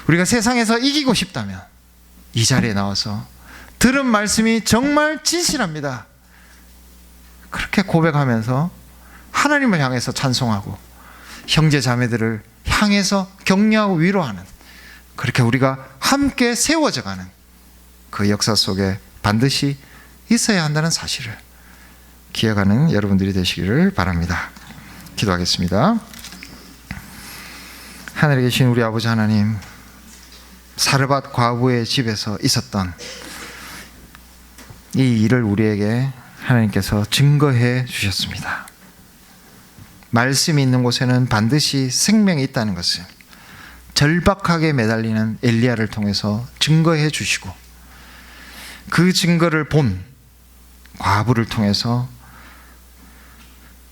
S1: 우리가 세상에서 이기고 싶다면 이 자리에 나와서 들은 말씀이 정말 진실합니다, 그렇게 고백하면서 하나님을 향해서 찬송하고 형제 자매들을 향해서 격려하고 위로하는, 그렇게 우리가 함께 세워져가는 그 역사 속에 반드시 있어야 한다는 사실을 기억하는 여러분들이 되시기를 바랍니다. 기도하겠습니다. 하늘에 계신 우리 아버지 하나님, 사르밧 과부의 집에서 있었던 이 일을 우리에게 하나님께서 증거해 주셨습니다. 말씀이 있는 곳에는 반드시 생명이 있다는 것을 절박하게 매달리는 엘리야를 통해서 증거해 주시고, 그 증거를 본 과부를 통해서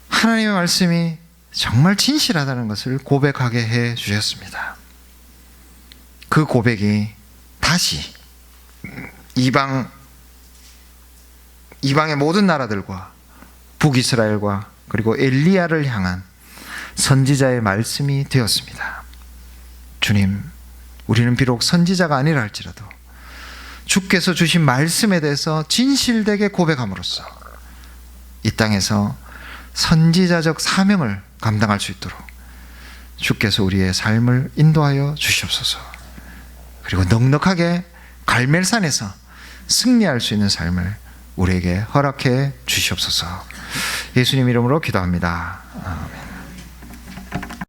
S1: 하나님의 말씀이 정말 진실하다는 것을 고백하게 해 주셨습니다. 그 고백이 다시 이방의 모든 나라들과 북이스라엘과 그리고 엘리야를 향한 선지자의 말씀이 되었습니다. 주님, 우리는 비록 선지자가 아니라 할지라도 주께서 주신 말씀에 대해서 진실되게 고백함으로써 이 땅에서 선지자적 사명을 감당할 수 있도록 주께서 우리의 삶을 인도하여 주시옵소서. 그리고 넉넉하게 갈멜산에서 승리할 수 있는 삶을 우리에게 허락해 주시옵소서. 예수님 이름으로 기도합니다. 아멘.